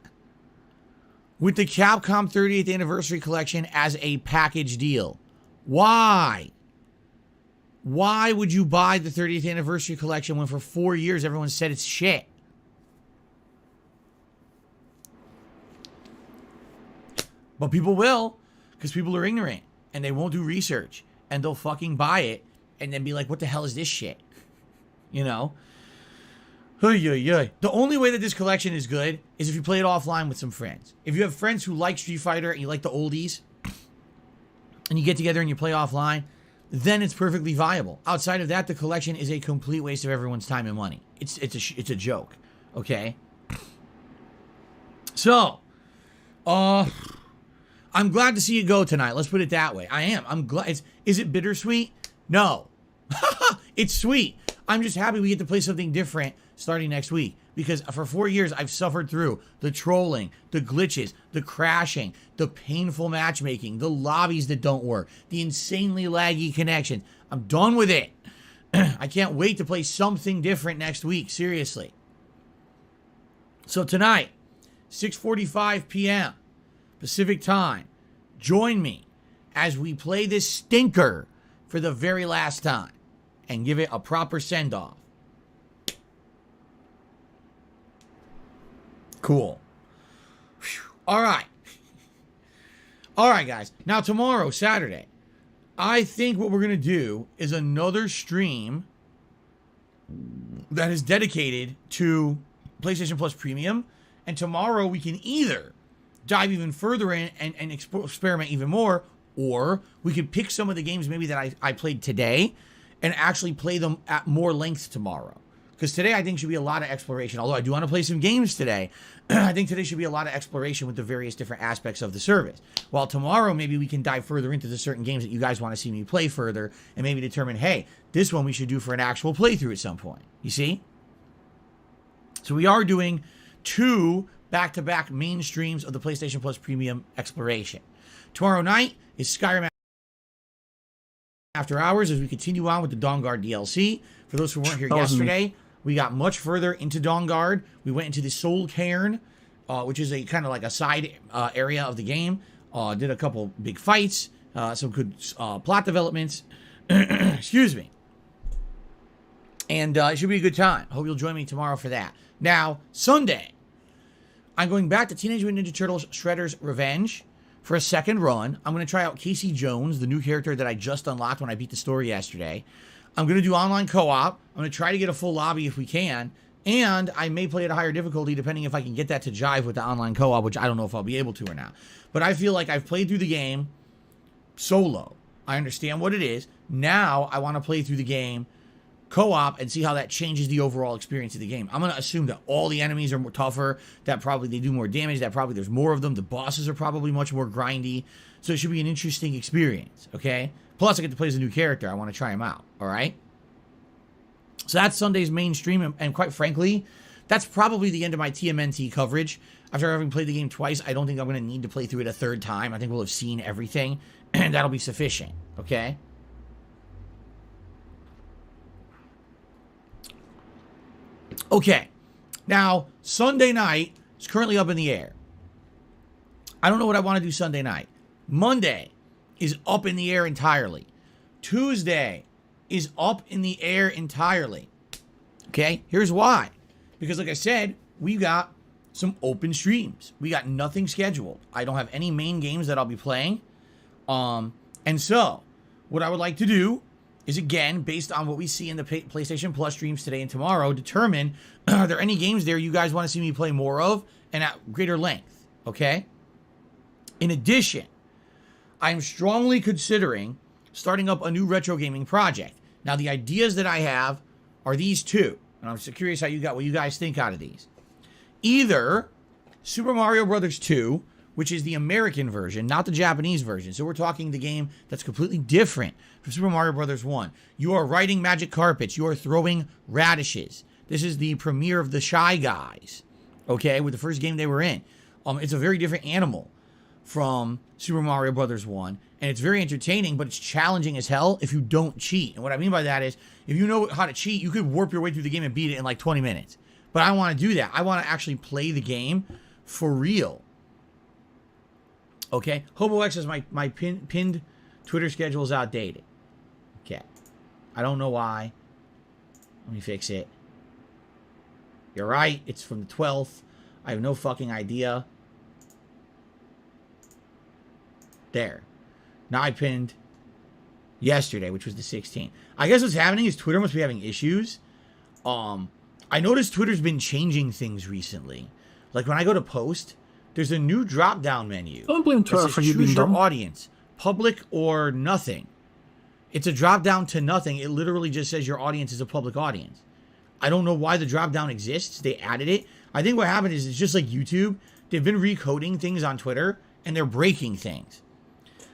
with the Capcom 30th Anniversary Collection as a package deal. Why? Why would you buy the 30th Anniversary Collection when for 4 years everyone said it's shit? But people will, because people are ignorant, and they won't do research, and they'll fucking buy it, and then be like, what the hell is this shit? You know? The only way that this collection is good is if you play it offline with some friends. If you have friends who like Street Fighter, and you like the oldies, and you get together and you play offline, then it's perfectly viable. Outside of that, the collection is a complete waste of everyone's time and money. It's a joke, okay? So, I'm glad to see it go tonight. Let's put it that way. I am. I'm glad. Is it bittersweet? No. It's sweet. I'm just happy we get to play something different starting next week. because for 4 years I've suffered through the trolling, the glitches, the crashing, the painful matchmaking, the lobbies that don't work, the insanely laggy connection. I'm done with it. I can't wait to play something different next week, seriously. So tonight, 6:45 p.m. Pacific time, join me as we play this stinker for the very last time and give it a proper send-off. Cool. Whew. All right. All right, guys. Now, tomorrow, Saturday, I think what we're going to do is another stream that is dedicated to PlayStation Plus Premium. And tomorrow, we can either dive even further in and experiment even more, or we could pick some of the games maybe that I played today and actually play them at more length tomorrow. Because today I think should be a lot of exploration. Although I do want to play some games today, I think today should be a lot of exploration with the various different aspects of the service. While tomorrow maybe we can dive further into the certain games that you guys want to see me play further and maybe determine, hey, this one we should do for an actual playthrough at some point. You see? So we are doing 2 back-to-back main streams of the PlayStation Plus Premium exploration. Tomorrow night is Skyrim After Hours as we continue on with the Dawnguard DLC. For those who weren't here yesterday, we got much further into Dawnguard. We went into the Soul Cairn, which is a kind of like a side area of the game. Did a couple big fights, some good plot developments. Excuse me. And it should be a good time. Hope you'll join me tomorrow for that. Now, Sunday, I'm going back to Teenage Mutant Ninja Turtles Shredder's Revenge for a second run. I'm going to try out Casey Jones, the new character that I just unlocked when I beat the story yesterday. I'm going to do online co-op. I'm going to try to get a full lobby if we can. And I may play at a higher difficulty depending if I can get that to jive with the online co-op, which I don't know if I'll be able to or not. But I feel like I've played through the game solo. I understand what it is. Now I want to play through the game co-op and see how that changes the overall experience of the game. I'm going to assume that all the enemies are more tougher, that probably they do more damage, that probably there's more of them. The bosses are probably much more grindy. So it should be an interesting experience, okay? Plus, I get to play as a new character. I want to try him out, all right? So that's Sunday's main stream, and quite frankly, that's probably the end of my TMNT coverage. After having played the game twice, I don't think I'm going to need to play through it a third time. I think we'll have seen everything, and that'll be sufficient, okay? Okay, now, Sunday night is currently up in the air. I don't know what I want to do Sunday night. Monday is up in the air entirely. Tuesday is up in the air entirely. Okay, here's why. Because like I said, we got some open streams. We got nothing scheduled. I don't have any main games that I'll be playing. And so, what I would like to do is, again, based on what we see in the PlayStation Plus streams today and tomorrow, determine are there any games there you guys want to see me play more of and at greater length, okay? In addition, I'm strongly considering starting up a new retro gaming project. Now, the ideas that I have are these two, and I'm so curious what you guys think out of these. Either Super Mario Bros. 2, which is the American version, not the Japanese version. So we're talking the game that's completely different from Super Mario Bros. 1. You are riding magic carpets. You are throwing radishes. This is the premiere of the Shy Guys, okay, with the first game they were in. It's a very different animal from Super Mario Bros. 1, and it's very entertaining, but it's challenging as hell if you don't cheat. And what I mean by that is, if you know how to cheat, you could warp your way through the game and beat it in like 20 minutes. But I don't want to do that. I want to actually play the game for real. Okay, HoboX says my pinned Twitter schedule is outdated. Okay, I don't know why. Let me fix it. You're right, it's from the 12th. I have no fucking idea. There. Now I pinned yesterday, which was the 16th. I guess what's happening is Twitter must be having issues. I noticed Twitter's been changing things recently. Like when I go to post, there's a new drop-down menu. Don't blame Twitter for you being dumb. Audience, public or nothing. It's a drop-down to nothing. It literally just says your audience is a public audience. I don't know why the drop-down exists. They added it. I think what happened is it's just like YouTube. They've been recoding things on Twitter, and they're breaking things.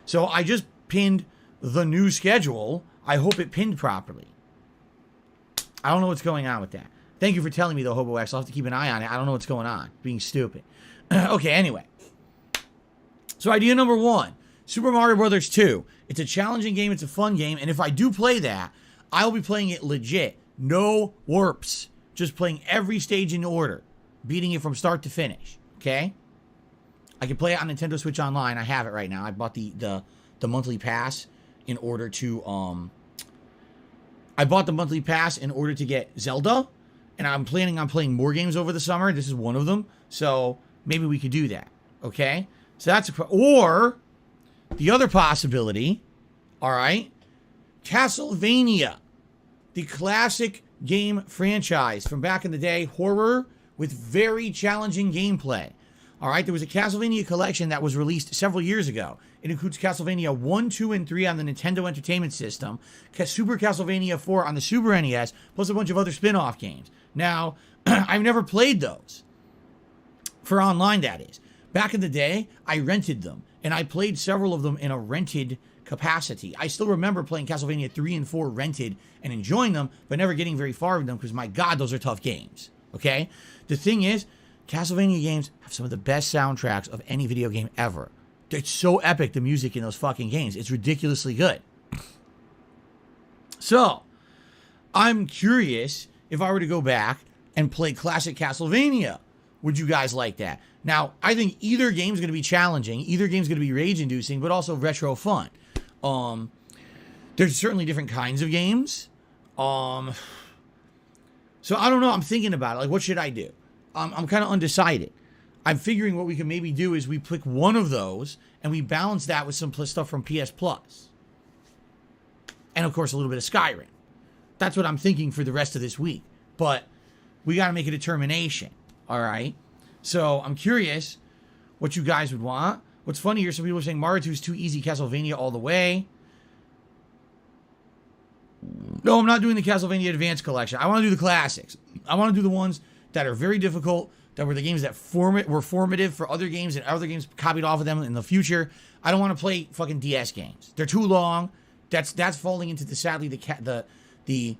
So I just pinned the new schedule. I hope it pinned properly. I don't know what's going on with that. Thank you for telling me, though, Hobo X. I'll have to keep an eye on it. I don't know what's going on. Being stupid. Okay, anyway. So idea number 1, Super Mario Brothers 2. It's a challenging game. It's a fun game. And if I do play that, I'll be playing it legit. No warps. Just playing every stage in order. Beating it from start to finish. Okay? I can play it on Nintendo Switch Online. I have it right now. I bought the monthly pass in order to... I bought the monthly pass in order to get Zelda. And I'm planning on playing more games over the summer. This is one of them. So maybe we could do that. Okay? So that's or the other possibility, all right, Castlevania, the classic game franchise from back in the day, horror with very challenging gameplay. All right, there was a Castlevania collection that was released several years ago. It includes Castlevania 1, 2, and 3 on the Nintendo Entertainment System, Super Castlevania 4 on the Super NES, plus a bunch of other spin-off games. Now, I've never played those. For online, that is. Back in the day, I rented them, and I played several of them in a rented capacity. I still remember playing Castlevania 3 and 4 rented and enjoying them, but never getting very far with them because, my God, those are tough games, okay? The thing is, Castlevania games have some of the best soundtracks of any video game ever. It's so epic, the music in those fucking games. It's ridiculously good. So, I'm curious if I were to go back and play classic Castlevania. Would you guys like that? Now, I think either game's going to be challenging. Either game's going to be rage-inducing, but also retro fun. There's certainly different kinds of games. So I don't know. I'm thinking about it. Like, what should I do? I'm kind of undecided. I'm figuring what we can maybe do is we pick one of those and we balance that with some stuff from PS Plus. And, of course, a little bit of Skyrim. That's what I'm thinking for the rest of this week. But we got to make a determination. All right? So I'm curious what you guys would want. What's funny here, some people are saying Mario 2 is too easy, Castlevania all the way. No, I'm not doing the Castlevania Advance Collection. I want to do the classics. I want to do the ones that are very difficult, that were the games that were formative for other games and other games copied off of them in the future. I don't want to play fucking DS games. They're too long. That's falling into sadly the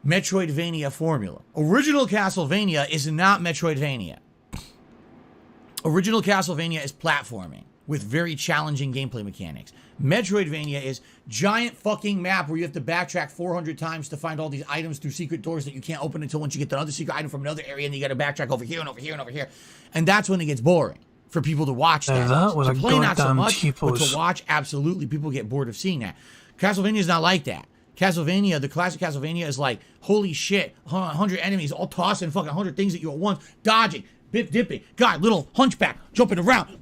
Metroidvania formula. Original Castlevania is not Metroidvania. Original Castlevania is platforming with very challenging gameplay mechanics. Metroidvania is giant fucking map where you have to backtrack 400 times to find all these items through secret doors that you can't open until once you get another secret item from another area, and you got to backtrack over here and over here and over here. And that's when it gets boring for people to watch that. That was to a play not so goddamn much, but cheapos. to watch, absolutely, people get bored of seeing that. Castlevania is not like that. Castlevania, the classic Castlevania is like, holy shit, 100 enemies all tossing fucking 100 things at you at once, dodging, bip dipping, God, little hunchback, jumping around,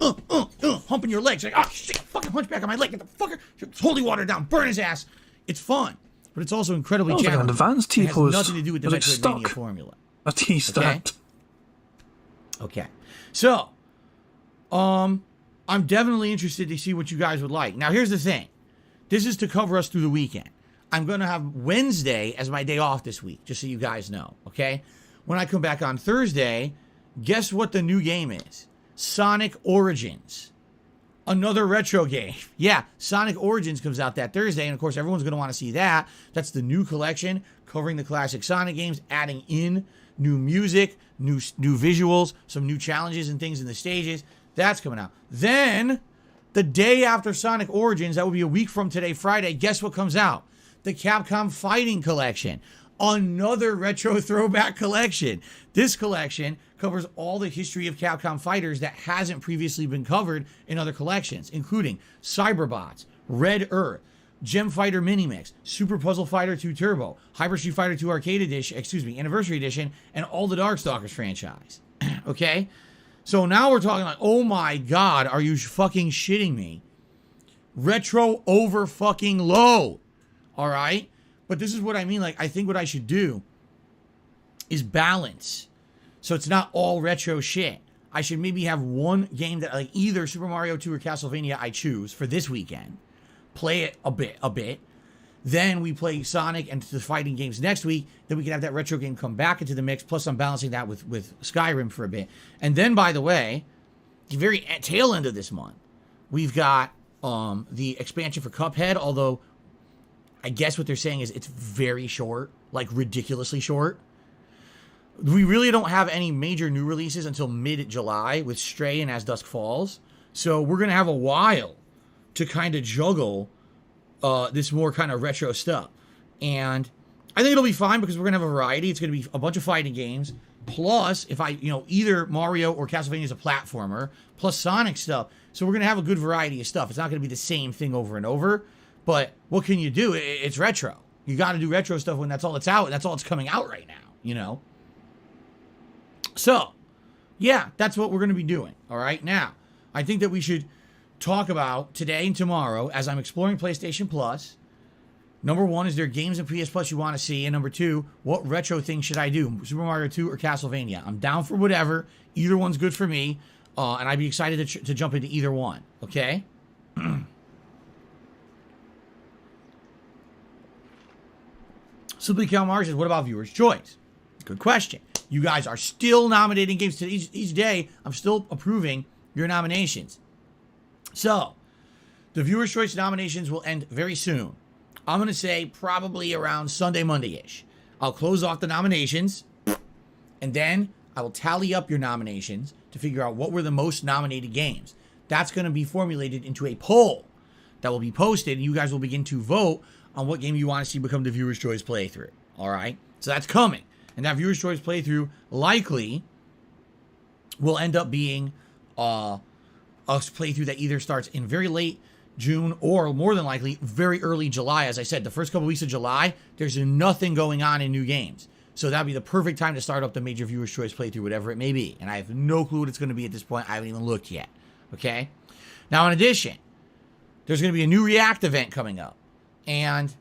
humping your legs, like, oh shit, fucking hunchback on my leg, get the fucker, holy water down, burn his ass. It's fun, but it's also incredibly That was like an challenging. advanced It has T-pose. nothing to do with the Was it Metroidvania stuck? formula. A T start. Okay. So, I'm definitely interested to see what you guys would like. Now, here's the thing. This is to cover us through the weekend. I'm going to have Wednesday as my day off this week, just so you guys know, okay? When I come back on Thursday, guess what the new game is? Sonic Origins. Another retro game. Yeah, Sonic Origins comes out that Thursday, and of course, everyone's going to want to see that. That's the new collection covering the classic Sonic games, adding in new music, new visuals, some new challenges and things in the stages. That's coming out. Then, the day after Sonic Origins, that will be a week from today, Friday, guess what comes out? The Capcom Fighting Collection. Another retro throwback collection. This collection covers all the history of Capcom fighters that hasn't previously been covered in other collections, including Cyberbots, Red Earth, Gem Fighter Minimix, Super Puzzle Fighter 2 Turbo, Hyper Street Fighter 2 Arcade Edition, Anniversary Edition, and all the Darkstalkers franchise. Okay? So now we're talking like, oh my God, are you fucking shitting me? Retro over fucking low. All right? But this is what I mean. Like, I think what I should do is balance. So it's not all retro shit. I should maybe have one game that, like, either Super Mario 2 or Castlevania I choose for this weekend. Play it a bit. Then we play Sonic and the fighting games next week. Then we can have that retro game come back into the mix. Plus, I'm balancing that with Skyrim for a bit. And then, by the way, the very tail end of this month, we've got the expansion for Cuphead, although I guess what they're saying is it's very short, like ridiculously short. We really don't have any major new releases until mid-July with Stray and As Dusk Falls. So we're going to have a while to kind of juggle this more kind of retro stuff. And I think it'll be fine because we're going to have a variety. It's going to be a bunch of fighting games. Plus, if either Mario or Castlevania is a platformer, plus Sonic stuff. So we're going to have a good variety of stuff. It's not going to be the same thing over and over. But what can you do? It's retro. You got to do retro stuff when that's all that's out. And that's all that's coming out right now, So, yeah, that's what we're going to be doing. All right. Now, I think that we should talk about today and tomorrow as I'm exploring PlayStation Plus. Number one, is there games in PS Plus you want to see? And number two, what retro thing should I do? Super Mario 2 or Castlevania? I'm down for whatever. Either one's good for me. And I'd be excited to jump into either one. Okay? Simply Cal Mars says, what about viewer's choice? Good question. You guys are still nominating games. To each day, I'm still approving your nominations. So, the viewer's choice nominations will end very soon. I'm going to say probably around Sunday, Monday-ish. I'll close off the nominations, and then I will tally up your nominations to figure out what were the most nominated games. That's going to be formulated into a poll that will be posted, and you guys will begin to vote on what game you want to see become the viewer's choice playthrough. All right? So that's coming. And that viewer's choice playthrough likely will end up being a playthrough that either starts in very late June or more than likely very early July. As I said, the first couple weeks of July, there's nothing going on in new games. So that'd be the perfect time to start up the major viewer's choice playthrough, whatever it may be. And I have no clue what it's going to be at this point. I haven't even looked yet. Okay? Now, in addition, there's going to be a new React event coming up. And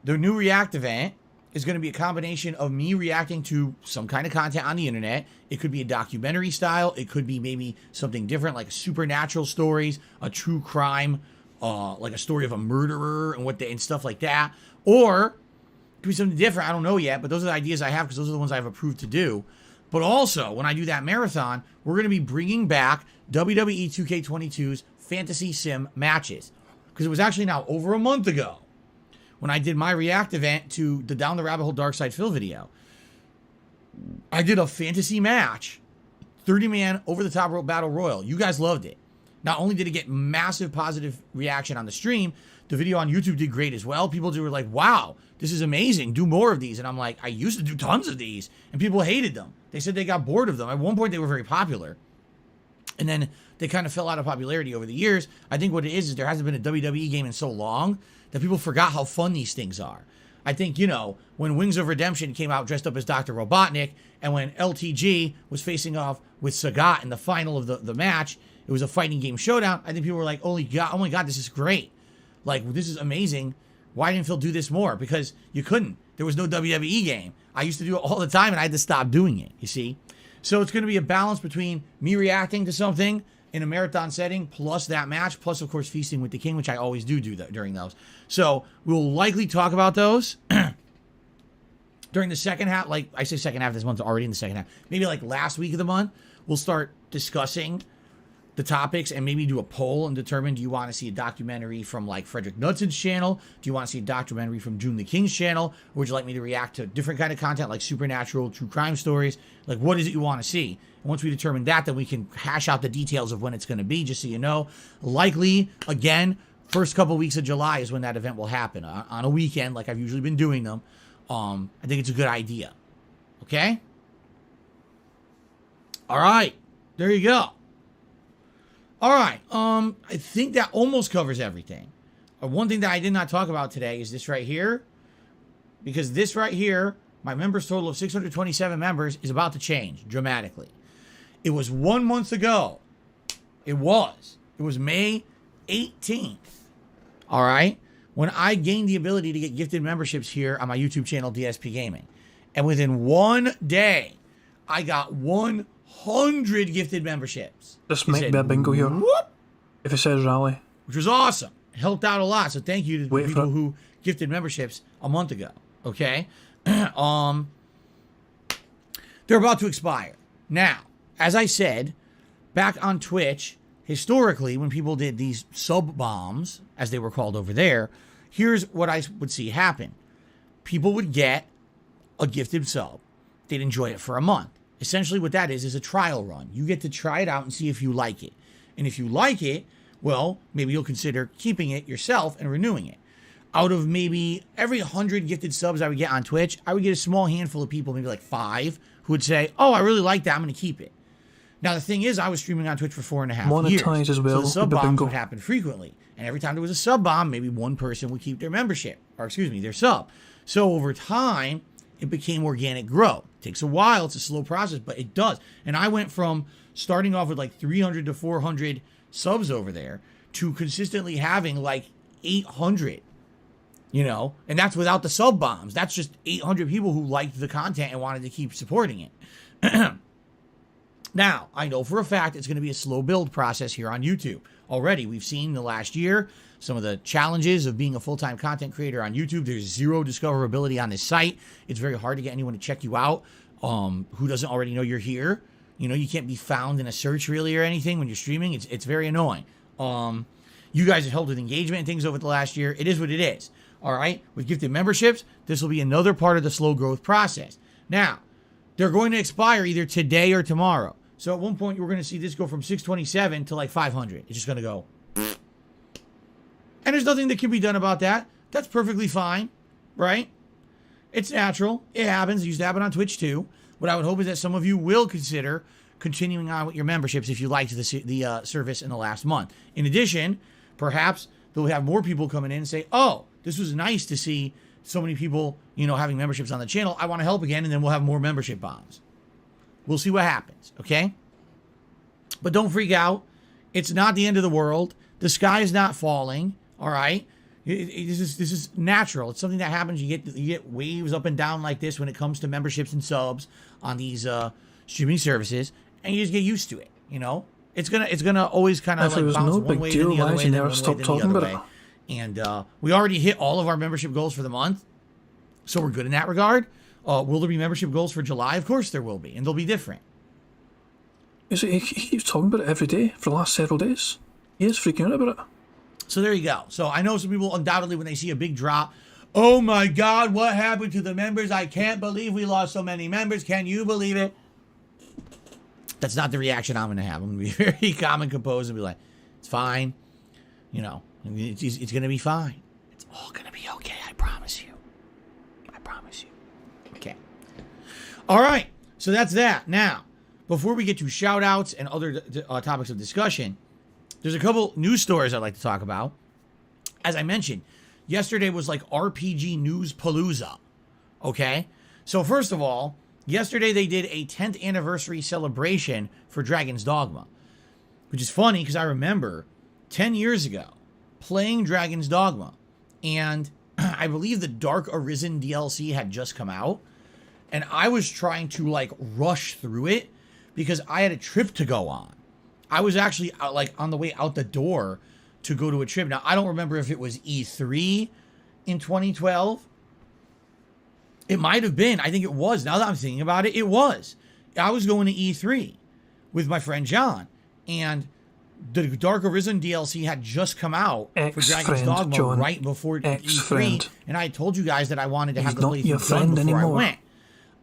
the new React event is going to be a combination of me reacting to some kind of content on the internet. It could be a documentary style. It could be maybe something different, like supernatural stories, a true crime, like a story of a murderer and stuff like that. Or it could be something different. I don't know yet, but those are the ideas I have because those are the ones I've approved to do. But also, when I do that marathon, we're going to be bringing back WWE 2K22's Fantasy Sim matches. Because it was actually now over a month ago when I did my React event to the Down the Rabbit Hole Dark Side Phil video. I did a fantasy match, 30-man over-the-top rope battle royal. You guys loved it. Not only did it get massive positive reaction on the stream, the video on YouTube did great as well. People were like, wow, this is amazing. Do more of these. And I'm like, I used to do tons of these. And people hated them. They said they got bored of them. At one point, they were very popular. And then they kind of fell out of popularity over the years. I think what it is there hasn't been a WWE game in so long that people forgot how fun these things are. I think, when Wings of Redemption came out dressed up as Dr. Robotnik, and when LTG was facing off with Sagat in the final of the match, it was a fighting game showdown. I think people were like, oh my God, this is great. Like, this is amazing. Why didn't Phil do this more? Because you couldn't. There was no WWE game. I used to do it all the time, and I had to stop doing it, you see? So it's going to be a balance between me reacting to something in a marathon setting, plus that match, plus, of course, Feasting with the King, which I always do that during those. So we'll likely talk about those during the second half. Like, I say second half, this month's already in the second half. Maybe like last week of the month, we'll start discussing the topics and maybe do a poll and determine, do you want to see a documentary from like Frederick Knudson's channel? Do you want to see a documentary from June the King's channel? Or would you like me to react to different kind of content like supernatural, true crime stories? Like, what is it you want to see? And once we determine that, then we can hash out the details of when it's going to be, just so you know. Likely, again, first couple weeks of July is when that event will happen. On a weekend, like I've usually been doing them. I think it's a good idea. Okay? All right. There you go. All right. I think that almost covers everything. One thing that I did not talk about today is this right here. Because this right here, my members total of 627 members, is about to change dramatically. It was 1 month ago. It was May 18th. All right. When I gained the ability to get gifted memberships here on my YouTube channel, DSP Gaming. And within 1 day, I got 100 gifted memberships. This might be a bingo here. Whoop, if it says rally. which was awesome. It helped out a lot. So thank you to the people who gifted memberships a month ago. Okay. They're about to expire. Now, as I said, back on Twitch, historically, when people did these sub bombs, as they were called over there, here's what I would see happen. People would get a gifted sub. They'd enjoy it for a month. Essentially what that is a trial run. You get to try it out and see if you like it. And if you like it, well, maybe you'll consider keeping it yourself and renewing it. Out of maybe every 100 gifted subs I would get on Twitch, I would get a small handful of people, maybe like 5, who would say, oh, I really like that, I'm going to keep it. Now, the thing is, I was streaming on Twitch for 4.5 years. Monetize as well. So the sub bombs would happen frequently. And every time there was a sub bomb, maybe one person would keep their membership, or excuse me, their sub. So over time, it became organic growth. It takes a while. It's a slow process, but it does. And I went from starting off with like 300 to 400 subs over there to consistently having like 800, you know, and that's without the sub bombs. That's just 800 people who liked the content and wanted to keep supporting it. Now, I know for a fact it's going to be a slow build process here on YouTube. Already, we've seen the last year some of the challenges of being a full-time content creator on YouTube. There's zero discoverability on this site. It's very hard to get anyone to check you out who doesn't already know you're here. You know, you can't be found in a search really or anything when you're streaming. It's very annoying. You guys have helped with engagement and things over the last year. It is what it is. All right? With gifted memberships, this will be another part of the slow growth process. Now, they're going to expire either today or tomorrow. So at one point, we're going to see this go from 627 to like 500. It's just going to go. And there's nothing that can be done about that. That's perfectly fine, right? It's natural. It happens. It used to happen on Twitch too. What I would hope is that some of you will consider continuing on with your memberships if you liked the service in the last month. In addition, perhaps they'll have more people coming in and say, oh, this was nice to see so many people, you know, having memberships on the channel. I want to help again, and then we'll have more membership bombs. We'll see what happens, okay? But don't freak out. It's not the end of the world. The sky is not falling, all right? This is natural. It's something that happens. You get waves up and down like this when it comes to memberships and subs on these streaming services, and you just get used to it, you know? It's gonna always kind of like bounce one way then the other way, then one way then the other way. And we already hit all of our membership goals for the month, so we're good in that regard. Will there be membership goals for July? Of course there will be, and they'll be different. He keeps talking about it every day for the last several days. He is freaking out about it. So there you go. So I know some people undoubtedly when they see a big drop, oh my God, what happened to the members? I can't believe we lost so many members. Can you believe it? That's not the reaction I'm going to have. I'm going to be very calm and composed and be like, it's fine. You know, it's going to be fine. It's all going to be okay. I promise you. I promise you. Okay. All right. So that's that. Now, before we get to shout outs and other topics of discussion, there's a couple news stories I'd like to talk about. As I mentioned, yesterday was like RPG News Palooza. Okay? So first of all, yesterday they did a 10th anniversary celebration for Dragon's Dogma, which is funny because I remember 10 years ago playing Dragon's Dogma, and I believe the Dark Arisen DLC had just come out, and I was trying to like rush through it because I had a trip to go on. I was actually like on the way out the door to go to a trip. Now, I don't remember if it was E3 in 2012. It might have been. I think it was. Now that I'm thinking about it, it was. I was going to E3 with my friend John, and the Dark Arisen DLC had just come out for Dragon's Dogma John. Right before E3, and I told you guys that I wanted to have the playthrough done before I went.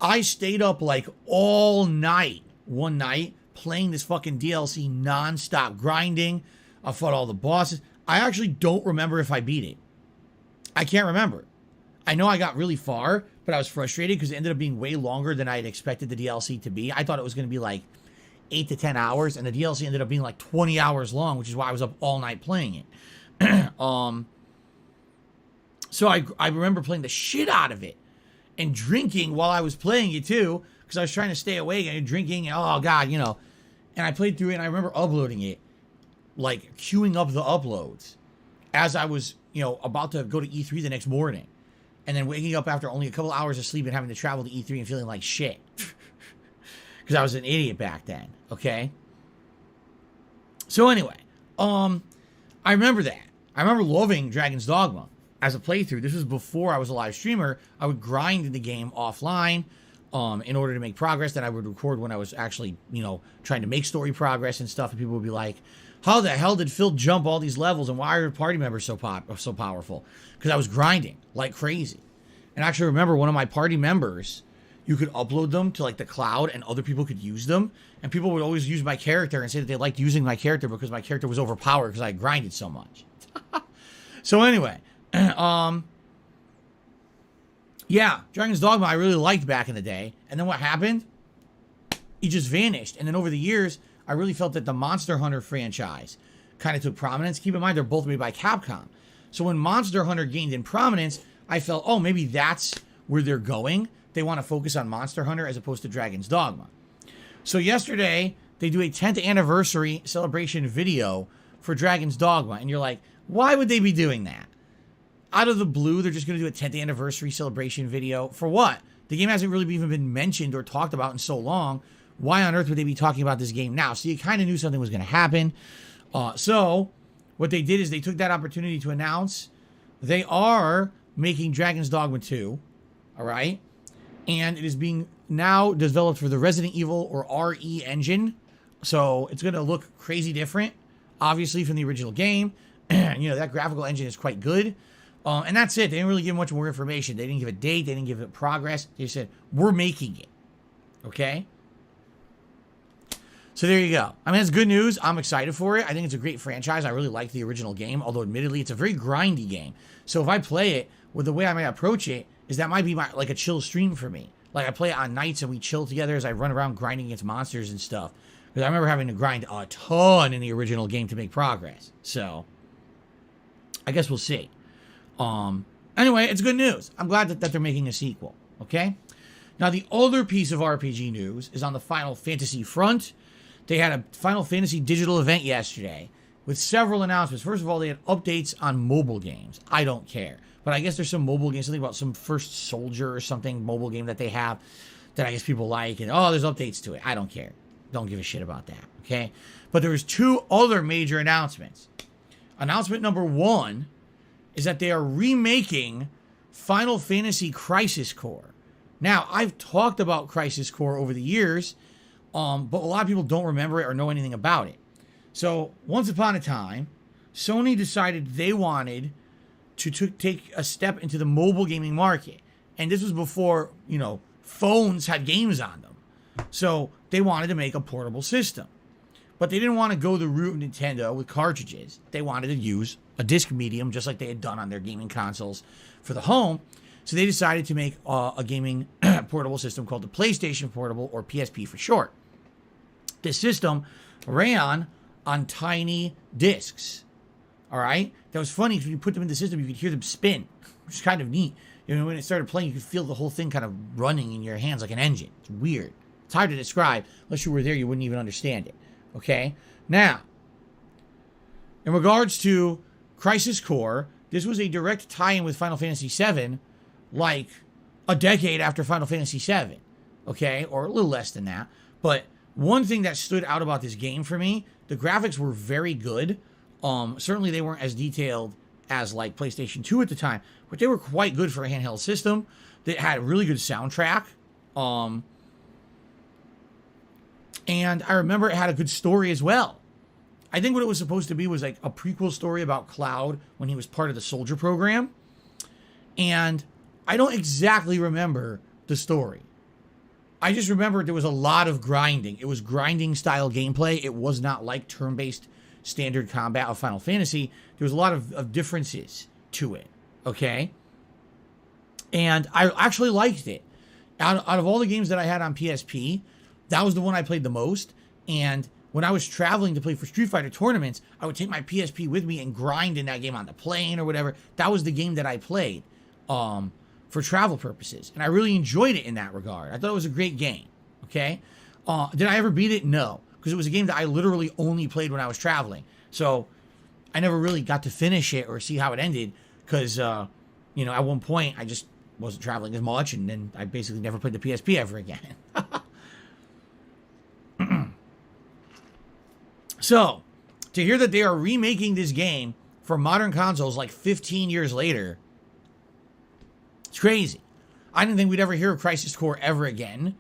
I stayed up like all night, one night, playing this fucking DLC nonstop, grinding. I fought all the bosses. I actually don't remember if I beat it. I can't remember. I know I got really far, but I was frustrated because it ended up being way longer than I had expected the DLC to be. I thought it was going to be like 8 to 10 hours, and the DLC ended up being like 20 hours long, which is why I was up all night playing it. So I remember playing the shit out of it and drinking while I was playing it too, because I was trying to stay awake and drinking, and oh God, you know. And I played through it, and I remember uploading it, like queuing up the uploads as I was, you know, about to go to E3 the next morning. And then waking up after only a couple hours of sleep and having to travel to E3 and feeling like shit. Because I was an idiot back then, okay? So anyway, I remember that. I remember loving Dragon's Dogma as a playthrough. This was before I was a live streamer. I would grind in the game offline in order to make progress that I would record when I was actually, you know, trying to make story progress and stuff. And people would be like, How the hell did Phil jump all these levels, and why are party members so powerful? Because I was grinding like crazy. And I actually remember one of my party members, you could upload them to like the cloud and other people could use them. And people would always use my character and say that they liked using my character because my character was overpowered because I grinded so much. So anyway, yeah, Dragon's Dogma I really liked back in the day. And then what happened? He just vanished. And then over the years, I really felt that the Monster Hunter franchise kind of took prominence. Keep in mind, they're both made by Capcom. So when Monster Hunter gained in prominence, I felt, oh, maybe that's where they're going. They want to focus on Monster Hunter as opposed to Dragon's Dogma. So yesterday, they do a 10th anniversary celebration video for Dragon's Dogma. And you're like, why would they be doing that? Out of the blue, they're just going to do a 10th anniversary celebration video. For what? The game hasn't really even been mentioned or talked about in so long. Why on earth would they be talking about this game now? So you kind of knew something was going to happen. So what they did is they took that opportunity to announce they are making Dragon's Dogma 2. All right. And it is being now developed for the Resident Evil or RE engine. So it's going to look crazy different, obviously, from the original game. You know, that graphical engine is quite good. And that's it. They didn't really give much more information. They didn't give a date. They didn't give it progress. They said, we're making it. Okay? So there you go. I mean, it's good news. I'm excited for it. I think it's a great franchise. I really like the original game, although admittedly, it's a very grindy game. So if I play it, with the way I might approach it, is that might be like a chill stream for me. Like I play it on nights and we chill together as I run around grinding against monsters and stuff. Because I remember having to grind a ton in the original game to make progress. So I guess we'll see. Anyway, it's good news. I'm glad that they're making a sequel. Okay. Now the other piece of RPG news is on the Final Fantasy front. They had a Final Fantasy digital event yesterday with several announcements. First of all, they had updates on mobile games. I don't care. But I guess there's some mobile games, something about some First Soldier or something mobile game that they have that I guess people like. And, oh, there's updates to it. I don't care. Don't give a shit about that. Okay. But there was two other major announcements. Announcement number one is that they are remaking Final Fantasy Crisis Core. Now, I've talked about Crisis Core over the years, but a lot of people don't remember it or know anything about it. So, once upon a time, Sony decided they wanted to take a step into the mobile gaming market. And this was before, you know, phones had games on them. So, they wanted to make a portable system. But they didn't want to go the route of Nintendo with cartridges. They wanted to use a disc medium, just like they had done on their gaming consoles for the home. So they decided to make a gaming portable system called the PlayStation Portable, or PSP for short. This system ran on tiny discs. All right? That was funny, because when you put them in the system, you could hear them spin, which is kind of neat. You know, when it started playing, you could feel the whole thing kind of running in your hands like an engine. It's weird. It's hard to describe. Unless you were there, you wouldn't even understand it. Okay? Now, in regards to Crisis Core, this was a direct tie-in with Final Fantasy VII, like a decade after Final Fantasy VII. Okay? Or a little less than that. But one thing that stood out about this game for me, the graphics were very good. Certainly they weren't as detailed as like PlayStation 2 at the time, but they were quite good for a handheld system. They had a really good soundtrack. And I remember it had a good story as well. I think what it was supposed to be was like a prequel story about Cloud when he was part of the soldier program. And I don't exactly remember the story. I just remember there was a lot of grinding. It was grinding style gameplay. It was not like turn-based standard combat of Final Fantasy. There was a lot of differences to it. Okay? And I actually liked it. Out of all the games that I had on PSP, that was the one I played the most. And when I was traveling to play for Street Fighter tournaments, I would take my PSP with me and grind in that game on the plane or whatever. That was the game that I played for travel purposes. And I really enjoyed it in that regard. I thought it was a great game. Okay? Did I ever beat it? No. Because it was a game that I literally only played when I was traveling. So I never really got to finish it or see how it ended. Because, you know, at one point I just wasn't traveling as much. And then I basically never played the PSP ever again. So, to hear that they are remaking this game for modern consoles like 15 years later, it's crazy. I didn't think we'd ever hear of Crisis Core ever again,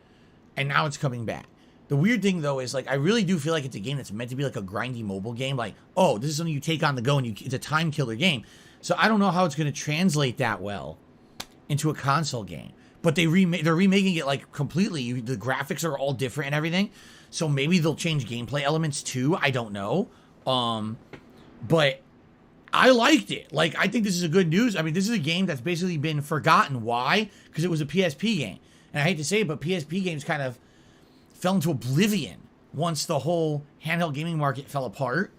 and now it's coming back. The weird thing, though, is, like, I really do feel like it's a game that's meant to be, like, a grindy mobile game. Like, oh, this is something you take on the go, and it's a time killer game. So I don't know how it's going to translate that well into a console game. But they're remaking it, like, completely. The graphics are all different and everything. So maybe they'll change gameplay elements, too. I don't know. But I liked it. Like, I think this is a good news. I mean, this is a game that's basically been forgotten. Why? Because it was a PSP game. And I hate to say it, but PSP games kind of fell into oblivion once the whole handheld gaming market fell apart.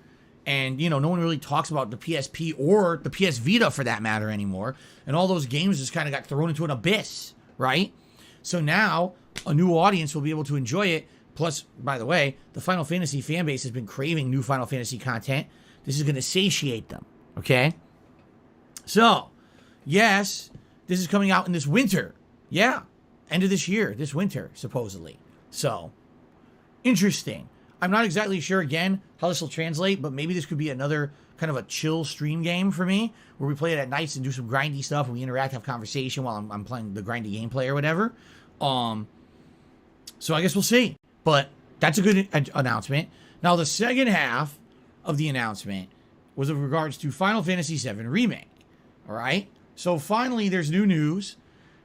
And, you know, no one really talks about the PSP or the PS Vita for that matter anymore. And all those games just kind of got thrown into an abyss, right? So now a new audience will be able to enjoy it. Plus, by the way, the Final Fantasy fan base has been craving new Final Fantasy content. This is going to satiate them, okay? So, yes, this is coming out in this winter. Yeah, end of this year, this winter, supposedly. So, interesting. I'm not exactly sure, again, how this will translate, but maybe this could be another kind of a chill stream game for me, where we play it at nights and do some grindy stuff, and we interact, have conversation while I'm playing the grindy gameplay or whatever. So I guess we'll see. But that's a good announcement. Now, the second half of the announcement was with regards to Final Fantasy VII Remake. All right? So finally, there's new news.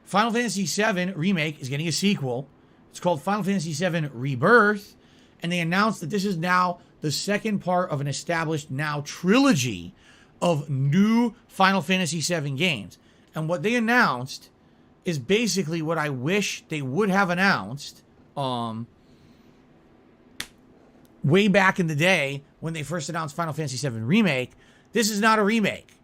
Final Fantasy VII Remake is getting a sequel. It's called Final Fantasy VII Rebirth. And they announced that this is now the second part of an established now trilogy of new Final Fantasy VII games. And what they announced is basically what I wish they would have announced way back in the day when they first announced Final Fantasy VII Remake. This is not a remake.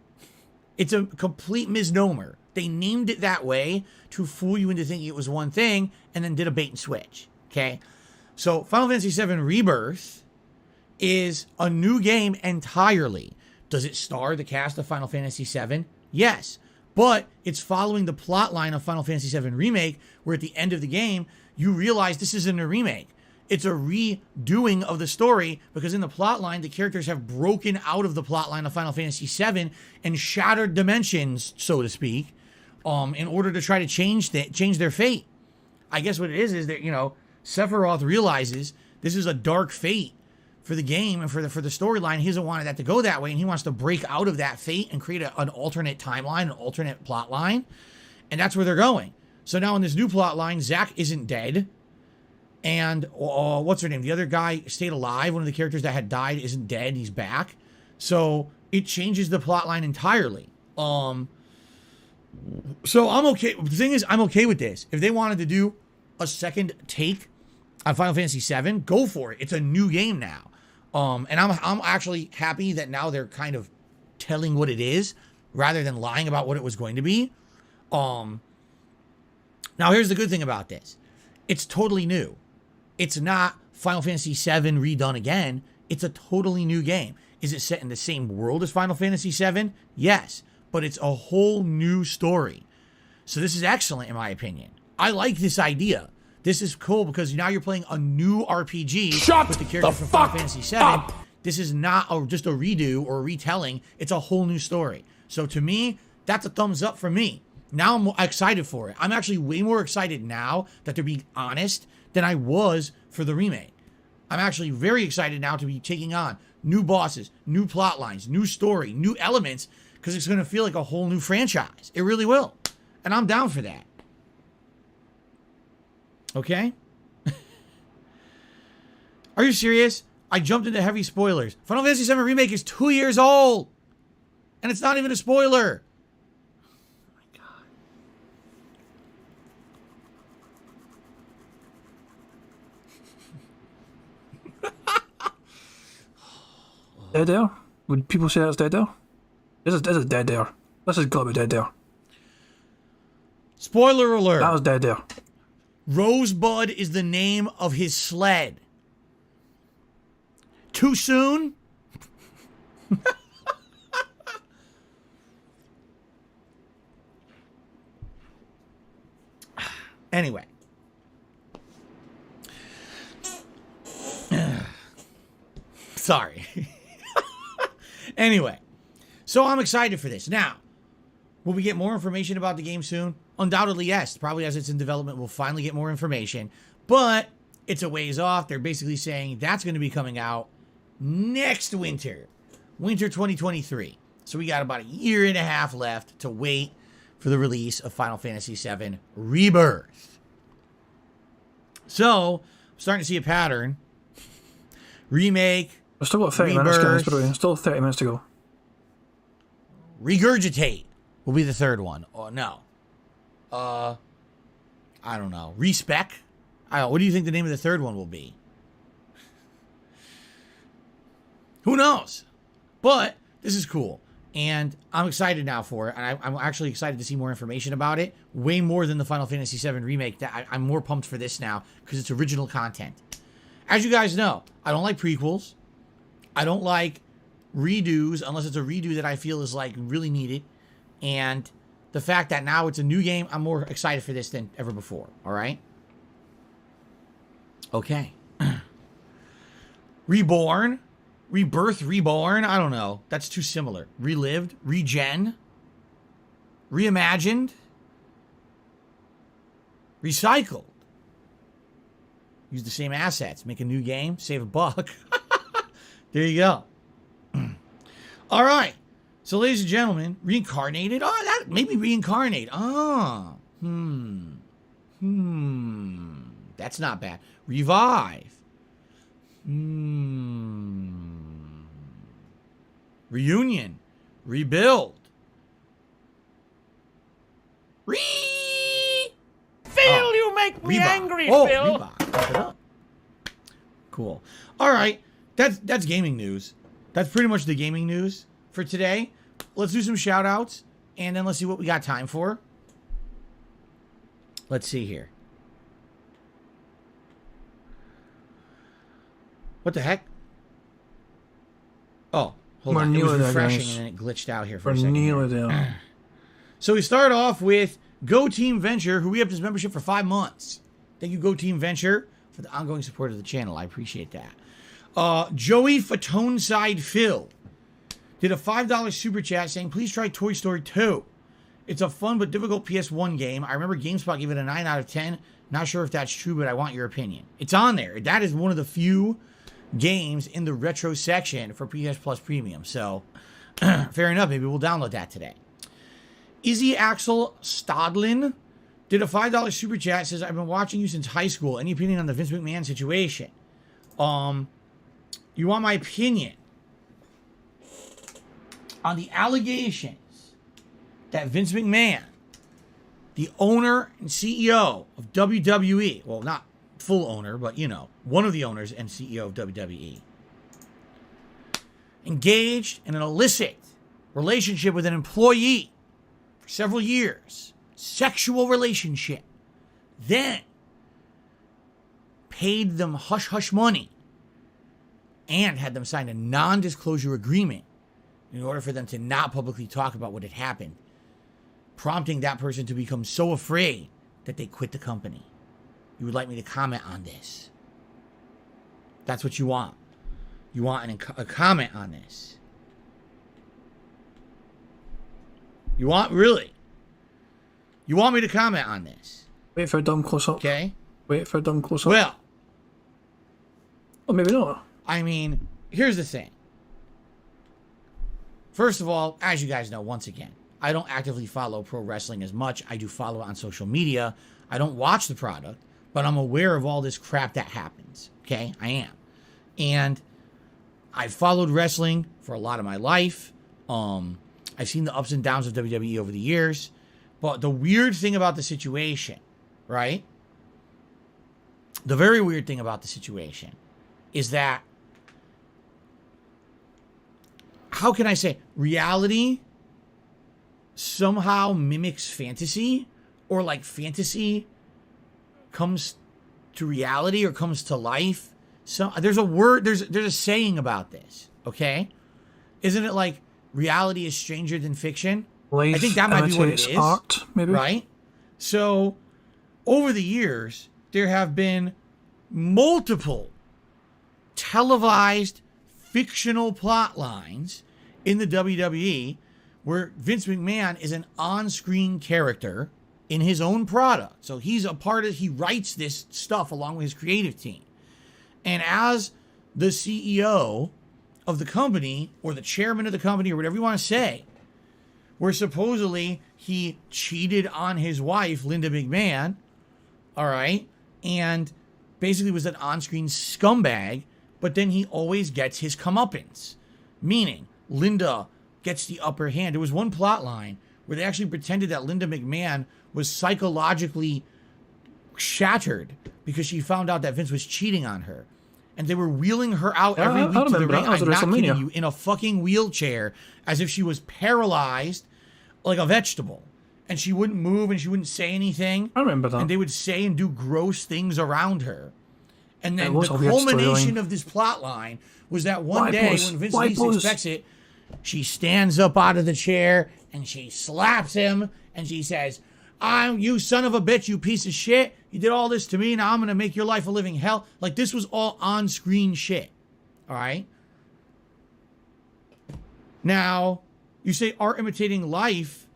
It's a complete misnomer. They named it that way to fool you into thinking it was one thing and then did a bait and switch. Okay? So Final Fantasy VII Rebirth is a new game entirely. Does it star the cast of Final Fantasy VII? Yes. But it's following the plot line of Final Fantasy VII Remake, where at the end of the game, you realize this isn't a remake. It's a redoing of the story, because in the plotline, the characters have broken out of the plotline of Final Fantasy VII and shattered dimensions, so to speak, in order to try to change their fate. I guess what it is that, you know, Sephiroth realizes this is a dark fate for the game and for the storyline. He doesn't want that to go that way, and he wants to break out of that fate and create an alternate timeline, an alternate plot line, and that's where they're going. So now in this new plot line, Zack isn't dead. And what's her name? The other guy stayed alive. One of the characters that had died isn't dead. He's back. So it changes the plot line entirely. So I'm okay. The thing is, I'm okay with this. If they wanted to do a second take on Final Fantasy VII, go for it. It's a new game now. And I'm actually happy that now they're kind of telling what it is rather than lying about what it was going to be. Now here's the good thing about this. It's totally new. It's not Final Fantasy VII redone again. It's a totally new game. Is it set in the same world as Final Fantasy VII? Yes, but it's a whole new story. So this is excellent in my opinion. I like this idea. This is cool because now you're playing a new RPG with the characters from Final Fantasy VII. This is not just a redo or a retelling. It's a whole new story. So to me, that's a thumbs up for me. Now I'm excited for it. I'm actually way more excited now that they're being honest than I was for the remake. I'm actually very excited now to be taking on new bosses, new plot lines, new story, new elements, because it's going to feel like a whole new franchise. It really will. And I'm down for that. Okay? Are you serious? I jumped into heavy spoilers. Final Fantasy VII Remake is 2 years old. And it's not even a spoiler. Dead air? Would people say that's dead air? This is dead air. This has got to be dead air. Spoiler alert. That was dead air. Rosebud is the name of his sled. Too soon? Anyway. Sorry. Anyway, so I'm excited for this. Now, will we get more information about the game soon? Undoubtedly, yes. Probably as it's in development, we'll finally get more information. But It's a ways off. They're basically saying that's going to be coming out next winter 2023. So we got about a year and a half left to wait for the release of Final Fantasy VII Rebirth. So, I'm starting to see a pattern. Remake. We've still got 30 minutes, guys, by the way. Still 30 minutes to go. Regurgitate will be the third one. Oh, no. I don't know. Respec? I don't know. What do you think the name of the third one will be? Who knows? But this is cool. And I'm excited now for it. And I'm actually excited to see more information about it. Way more than the Final Fantasy VII Remake. I'm more pumped for this now because it's original content. As you guys know, I don't like prequels. I don't like redos unless it's a redo that I feel is like really needed. And the fact that now it's a new game, I'm more excited for this than ever before. All right? Okay. Reborn. Rebirth, reborn. I don't know. That's too similar. Relived. Regen. Reimagined. Recycled. Use the same assets. Make a new game. Save $1. There you go. All right. So, ladies and gentlemen, reincarnated. Oh, that maybe reincarnate. Oh. That's not bad. Revive. Reunion. Rebuild. Phil, you make me angry, Phil. Reebok. Keep it up. Cool. All right. That's gaming news. That's pretty much the gaming news for today. Let's do some shout outs and then let's see what we got time for. Let's see here. What the heck? Oh, hold on. It was refreshing and then it glitched out here for a second. Nearly there. So we start off with Go Team Venture, who re-upped his membership for 5 months. Thank you, Go Team Venture, for the ongoing support of the channel. I appreciate that. Joey Fatonside Phil did a $5 super chat saying, please try Toy Story 2. It's a fun but difficult PS1 game. I remember GameSpot gave it a 9 out of 10. Not sure if that's true, but I want your opinion. It's on there. That is one of the few games in the retro section for PS Plus Premium. So, fair enough. Maybe we'll download that today. Izzy Axel Stadlin did a $5 super chat. Says, I've been watching you since high school. Any opinion on the Vince McMahon situation? You want my opinion on the allegations that Vince McMahon, the owner and CEO of WWE, well, not full owner, but, you know, one of the owners and CEO of WWE, engaged in an illicit relationship with an employee for several years, sexual relationship, then paid them hush-hush money and had them sign a non-disclosure agreement in order for them to not publicly talk about what had happened, prompting that person to become so afraid that they quit the company. You would like me to comment on this. That's what you want. You want a comment on this. You want, really? You want me to comment on this? Wait for a dumb close-up. Okay. Wait for a dumb close-up. Well. Or maybe not. I mean, here's the thing. First of all, as you guys know, once again, I don't actively follow pro wrestling as much. I do follow it on social media. I don't watch the product, but I'm aware of all this crap that happens. Okay? I am. And I've followed wrestling for a lot of my life. I've seen the ups and downs of WWE over the years. But the weird thing about the situation, right? The very weird thing about the situation is that, how can I say, reality somehow mimics fantasy, or like fantasy comes to reality or comes to life. So there's a word, there's a saying about this, okay? Isn't it like reality is stranger than fiction? Life I think that might be what it is. Art, maybe? Right? So over the years, there have been multiple televised fictional plot lines in the WWE where Vince McMahon is an on-screen character in his own product. So he's a part of, he writes this stuff along with his creative team. And as the CEO of the company, or the chairman of the company, or whatever you want to say, where supposedly he cheated on his wife, Linda McMahon, all right, and basically was an on-screen scumbag, but then he always gets his comeuppance, meaning Linda gets the upper hand. There was one plot line where they actually pretended that Linda McMahon was psychologically shattered because she found out that Vince was cheating on her. And they were wheeling her out every week to the ring. I'm not kidding you, in a fucking wheelchair, as if she was paralyzed like a vegetable. And she wouldn't move and she wouldn't say anything. I remember that. And they would say and do gross things around her. And then the culmination of this plot line was that one day when Vince least expects it, she stands up out of the chair and she slaps him and she says, you son of a bitch, you piece of shit. You did all this to me. Now I'm going to make your life a living hell. Like, this was all on-screen shit. All right? Now, you say art imitating life.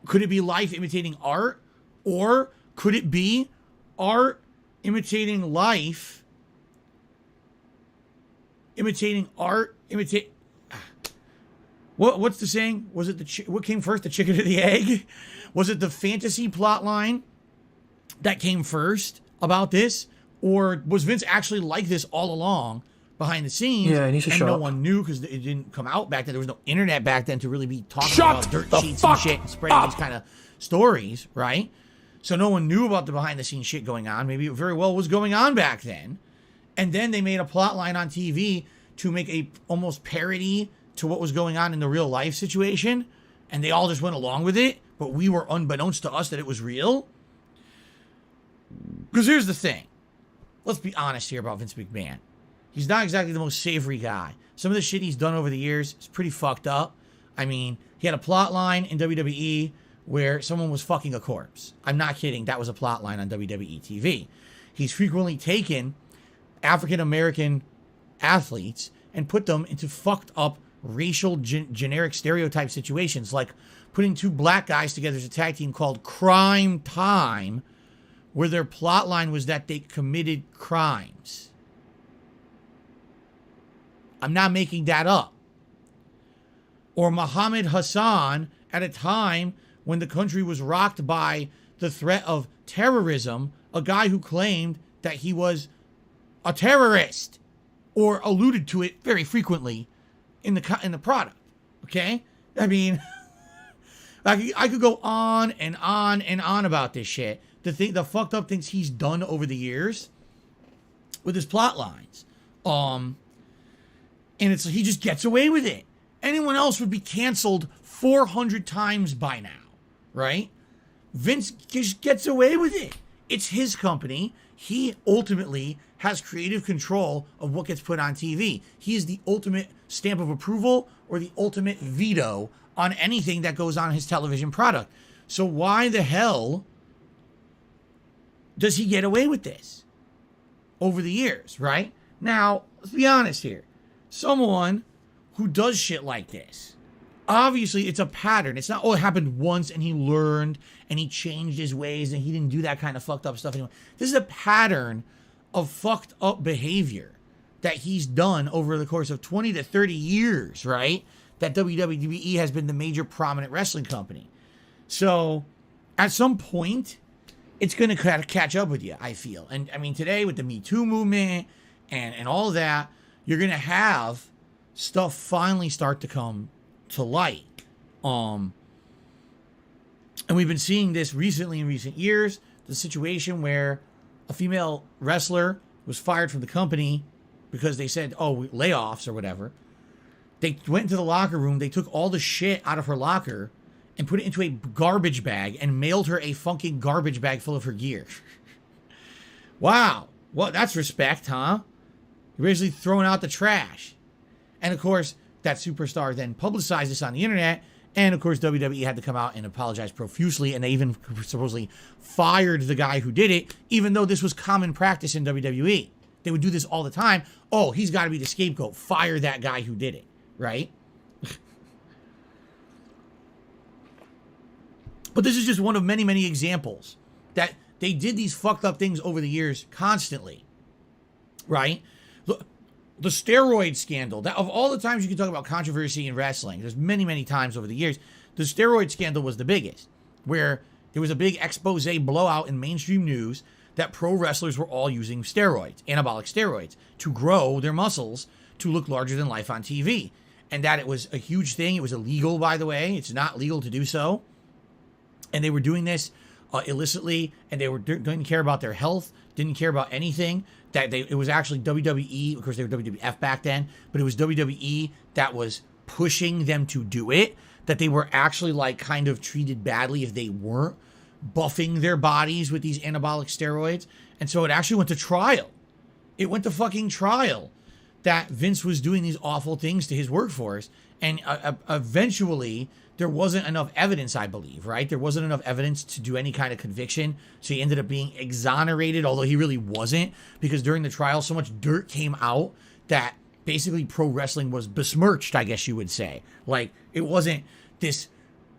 Could it be life imitating art? Or could it be art imitating life, imitating art, what's the saying? Was it what came first, the chicken or the egg? Was it the fantasy plot line that came first about this? Or was Vince actually like this all along behind the scenes? Yeah, and no one knew because it didn't come out back then. There was no internet back then to really be talking about dirt sheets and shit and spreading these kind of stories, right? So no one knew about the behind the scenes shit going on. Maybe it very well was going on back then. And then they made a plot line on TV to make a almost parody to what was going on in the real life situation. And they all just went along with it. But we were unbeknownst to us that it was real. Because here's the thing. Let's be honest here about Vince McMahon. He's not exactly the most savory guy. Some of the shit he's done over the years is pretty fucked up. I mean, he had a plot line in WWE where someone was fucking a corpse. I'm not kidding. That was a plot line on WWE TV. He's frequently taken African-American athletes and put them into fucked up racial generic stereotype situations, like putting two black guys together as a tag team called Crime Time, where their plot line was that they committed crimes. I'm not making that up. Or Muhammad Hassan, at a time when the country was rocked by the threat of terrorism, a guy who claimed that he was a terrorist, or alluded to it very frequently in the product. Okay? I mean, I could go on and on and on about this shit. The fucked up things he's done over the years with his plot lines. And he just gets away with it. Anyone else would be canceled 400 times by now, right? Vince just gets away with it. It's his company. He ultimately has creative control of what gets put on TV. He is the ultimate stamp of approval or the ultimate veto on anything that goes on his television product. So why the hell does he get away with this over the years, right? Now, let's be honest here. Someone who does shit like this, obviously it's a pattern. It's not, it happened once and he learned and he changed his ways and he didn't do that kind of fucked up stuff anymore. This is a pattern of fucked up behavior that he's done over the course of 20 to 30 years, right? That WWE has been the major prominent wrestling company. So at some point, it's going to catch up with you, I feel. And I mean, today with the Me Too movement and all of that, you're going to have stuff finally start to come to light. And we've been seeing this recently in recent years, the situation where a female wrestler was fired from the company because they said, layoffs or whatever. They went into the locker room, they took all the shit out of her locker and put it into a garbage bag and mailed her a fucking garbage bag full of her gear. Wow. Well, that's respect, huh? You're basically throwing out the trash. And of course, that superstar then publicized this on the internet. And of course, WWE had to come out and apologize profusely. And they even supposedly fired the guy who did it, even though this was common practice in WWE. They would do this all the time. Oh, he's got to be the scapegoat. Fire that guy who did it, right? But this is just one of many, many examples that they did these fucked up things over the years constantly, right? Look, the steroid scandal, that of all the times you can talk about controversy in wrestling, there's many, many times over the years, the steroid scandal was the biggest, where there was a big expose blowout in mainstream news that pro wrestlers were all using steroids, anabolic steroids, to grow their muscles to look larger than life on TV. And that it was a huge thing. It was illegal, by the way. It's not legal to do so. And they were doing this illicitly, and they didn't care about their health, didn't care about anything. It was actually WWE, of course they were WWF back then, but it was WWE that was pushing them to do it, that they were actually like kind of treated badly if they weren't buffing their bodies with these anabolic steroids. And so it actually went to trial. It went to fucking trial that Vince was doing these awful things to his workforce. And eventually there wasn't enough evidence, I believe, right? There wasn't enough evidence to do any kind of conviction. So he ended up being exonerated, although he really wasn't, because during the trial, so much dirt came out that basically pro wrestling was besmirched, I guess you would say. Like, it wasn't this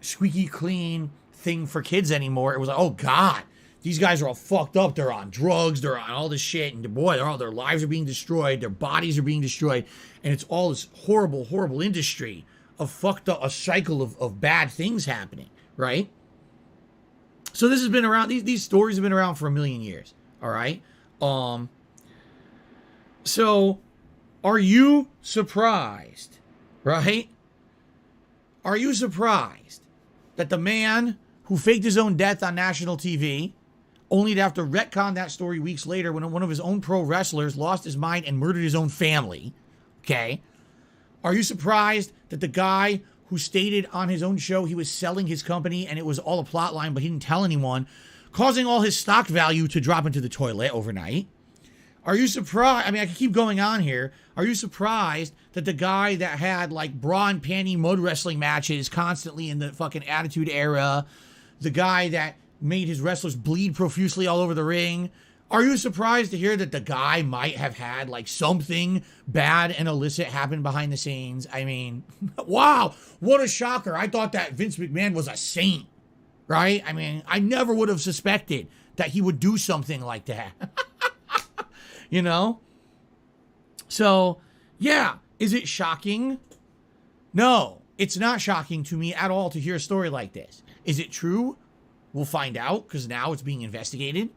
squeaky clean thing for kids anymore. It was like, oh God, these guys are all fucked up. They're on drugs. They're on all this shit. And boy, their lives are being destroyed. Their bodies are being destroyed. And it's all this horrible, horrible industry of fucked up, a cycle of bad things happening, right? So this has been around, these stories have been around for a million years, all right? So are you surprised, right? Are you surprised that the man who faked his own death on national TV, only to have to retcon that story weeks later when one of his own pro wrestlers lost his mind and murdered his own family, okay? Are you surprised that the guy who stated on his own show he was selling his company and it was all a plot line, but he didn't tell anyone, causing all his stock value to drop into the toilet overnight? Are you surprised? I mean, I could keep going on here. Are you surprised that the guy that had like bra and panty mud wrestling matches constantly in the fucking Attitude Era, the guy that made his wrestlers bleed profusely all over the ring, are you surprised to hear that the guy might have had like something bad and illicit happen behind the scenes? I mean, wow, what a shocker. I thought that Vince McMahon was a saint, right? I mean, I never would have suspected that he would do something like that. You know? So, yeah, is it shocking? No, it's not shocking to me at all to hear a story like this. Is it true? We'll find out, because now it's being investigated.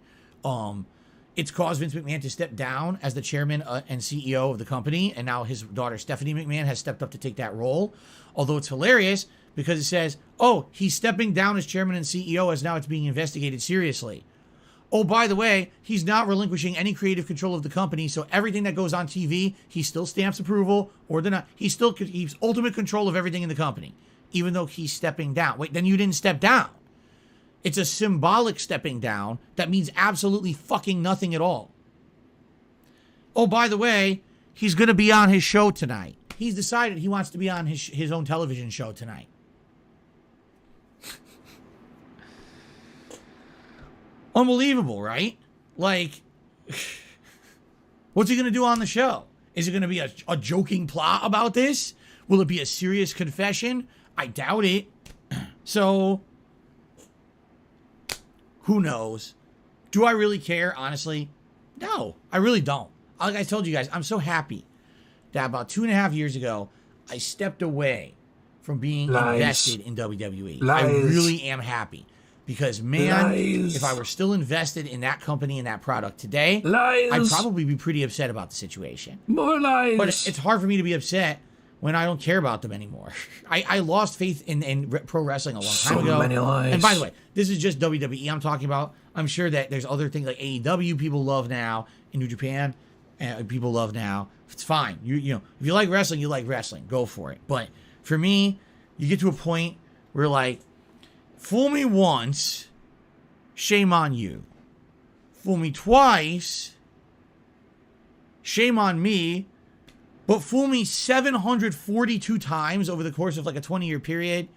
It's caused Vince McMahon to step down as the chairman and CEO of the company, and now his daughter Stephanie McMahon has stepped up to take that role. Although it's hilarious because it says, oh, he's stepping down as chairman and CEO as now it's being investigated seriously. Oh, by the way, he's not relinquishing any creative control of the company, so everything that goes on TV, he still stamps approval, or they're not. He's ultimate control of everything in the company, even though he's stepping down. Wait, then you didn't step down. It's a symbolic stepping down that means absolutely fucking nothing at all. Oh, by the way, he's going to be on his show tonight. He's decided he wants to be on his own television show tonight. Unbelievable, right? Like, what's he going to do on the show? Is it going to be a joking plot about this? Will it be a serious confession? I doubt it. So, who knows? Do I really care, honestly? No, I really don't. Like I told you guys, I'm so happy that about 2.5 years ago, I stepped away from being invested in WWE. I really am happy. Because, man, if I were still invested in that company and that product today, I'd probably be pretty upset about the situation. More lies. But it's hard for me to be upset when I don't care about them anymore. I lost faith in pro wrestling a long time ago. So many lies. And by the way, this is just WWE I'm talking about. I'm sure that there's other things like AEW people love now, in New Japan people love now. It's fine. You know, if you like wrestling, you like wrestling. Go for it. But for me, you get to a point where like, fool me once, shame on you. Fool me twice, shame on me. But fool me 742 times over the course of like a 20-year period,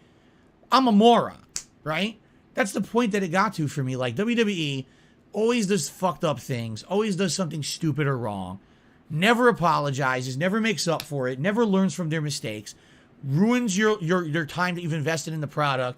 I'm a moron, right? That's the point that it got to for me. Like, WWE always does fucked up things, always does something stupid or wrong, never apologizes, never makes up for it, never learns from their mistakes, ruins your time that you've invested in the product,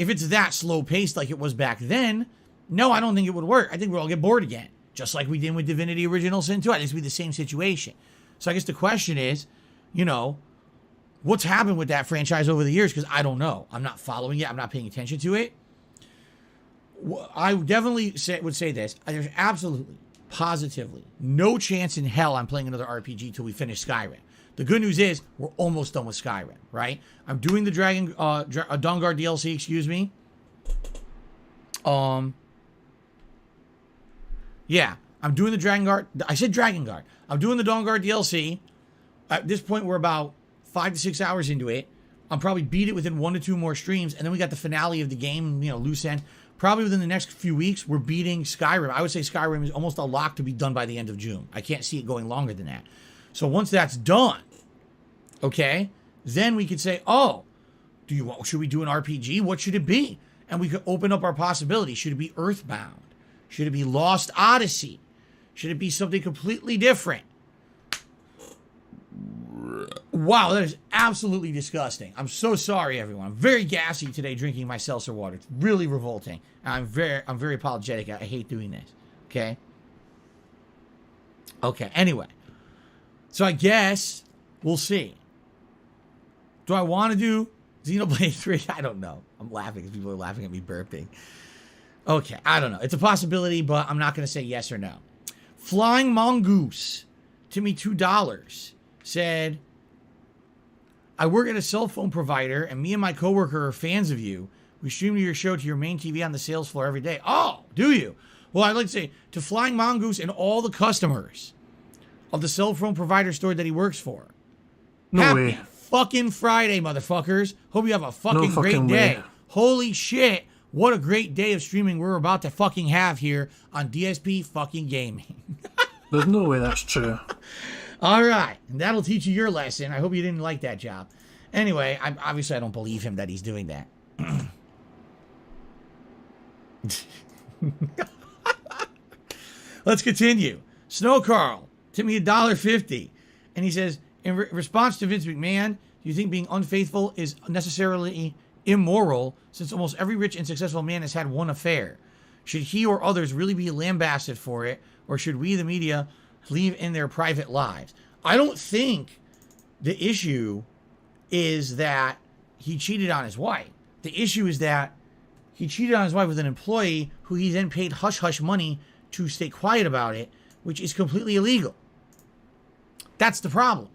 if it's that slow paced like it was back then, no, I don't think it would work. I think we'll all get bored again. Just like we did with Divinity Original Sin 2. I think it's be the same situation. So I guess the question is, you know, what's happened with that franchise over the years? Because I don't know. I'm not following it. I'm not paying attention to it. I definitely would say this. There's absolutely, positively, no chance in hell I'm playing another RPG till we finish Skyrim. The good news is we're almost done with Skyrim, right? I'm doing the Dawnguard DLC, excuse me. Yeah, I'm doing the Dragon Guard. I said Dragon Guard. I'm doing the Dawnguard DLC. At this point, we're about 5 to 6 hours into it. I'll probably beat it within 1 to 2 more streams, and then we got the finale of the game, you know, loose end. Probably within the next few weeks, we're beating Skyrim. I would say Skyrim is almost a lock to be done by the end of June. I can't see it going longer than that. So once that's done, okay, then we could say, oh, should we do an RPG? What should it be? And we could open up our possibilities. Should it be Earthbound? Should it be Lost Odyssey? Should it be something completely different? Wow, that is absolutely disgusting. I'm so sorry, everyone. I'm very gassy today drinking my seltzer water. It's really revolting. I'm very apologetic. I hate doing this. Okay? Okay, anyway. So I guess we'll see. Do I want to do Xenoblade 3? I don't know. I'm laughing because people are laughing at me burping. Okay, I don't know. It's a possibility, but I'm not going to say yes or no. Flying Mongoose, to me $2, said, I work at a cell phone provider, and me and my coworker are fans of you. We stream your show to your main TV on the sales floor every day. Oh, do you? Well, I'd like to say to Flying Mongoose and all the customers of the cell phone provider store that he works for. No Happy way. fucking Friday, motherfuckers. Hope you have a fucking No fucking great day. way. Holy shit. What a great day of streaming we're about to fucking have here on DSP fucking Gaming. There's no way that's true. All right. And that'll teach you your lesson. I hope you didn't like that job. Anyway, obviously I don't believe him that he's doing that. Let's continue. Snow Carl, to me $1.50. And he says, in response to Vince McMahon, do you think being unfaithful is necessarily immoral since almost every rich and successful man has had one affair? Should he or others really be lambasted for it, or should we, the media, leave in their private lives? I don't think the issue is that he cheated on his wife. The issue is that he cheated on his wife with an employee who he then paid hush-hush money to stay quiet about it, which is completely illegal. That's the problem.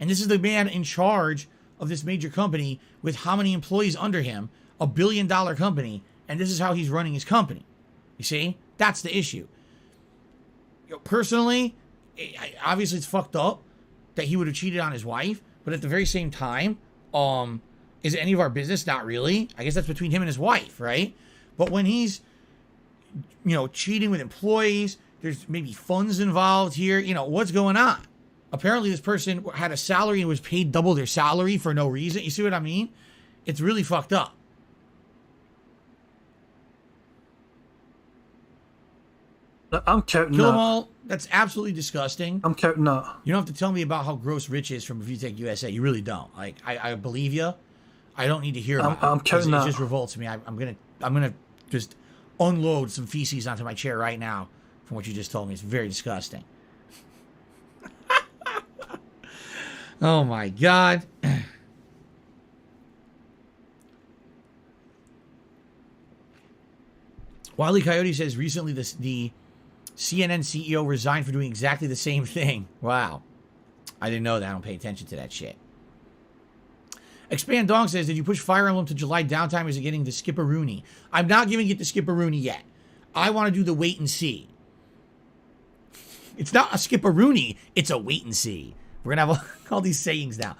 And this is the man in charge of this major company with how many employees under him, $1 billion company, and this is how he's running his company. You see? That's the issue. Personally, obviously it's fucked up that he would have cheated on his wife, but at the very same time, is it any of our business? Not really. I guess that's between him and his wife, right? But when he's, cheating with employees, there's maybe funds involved here. What's going on? Apparently this person had a salary and was paid double their salary for no reason. You see what I mean? It's really fucked up. I'm counting Kill that. them all. That's absolutely disgusting. I'm counting that. You don't have to tell me about how gross Rich is from If You Take USA. You really don't. Like, I believe you. I don't need to hear about it. I'm counting It that. just revolts me. I'm gonna just unload some feces onto my chair right now from what you just told me. It's very disgusting. Oh my God. Wile E. Coyote says recently the CNN CEO resigned for doing exactly the same thing. Wow. I didn't know that. I don't pay attention to that shit. Expand Dong says, did you push Fire Emblem to July downtime, or is it getting the Skipperoonie? I'm not giving it the Skipperoonie yet. I want to do the wait and see. It's not a Skipperoonie. It's a wait and see. We're going to have all these sayings now.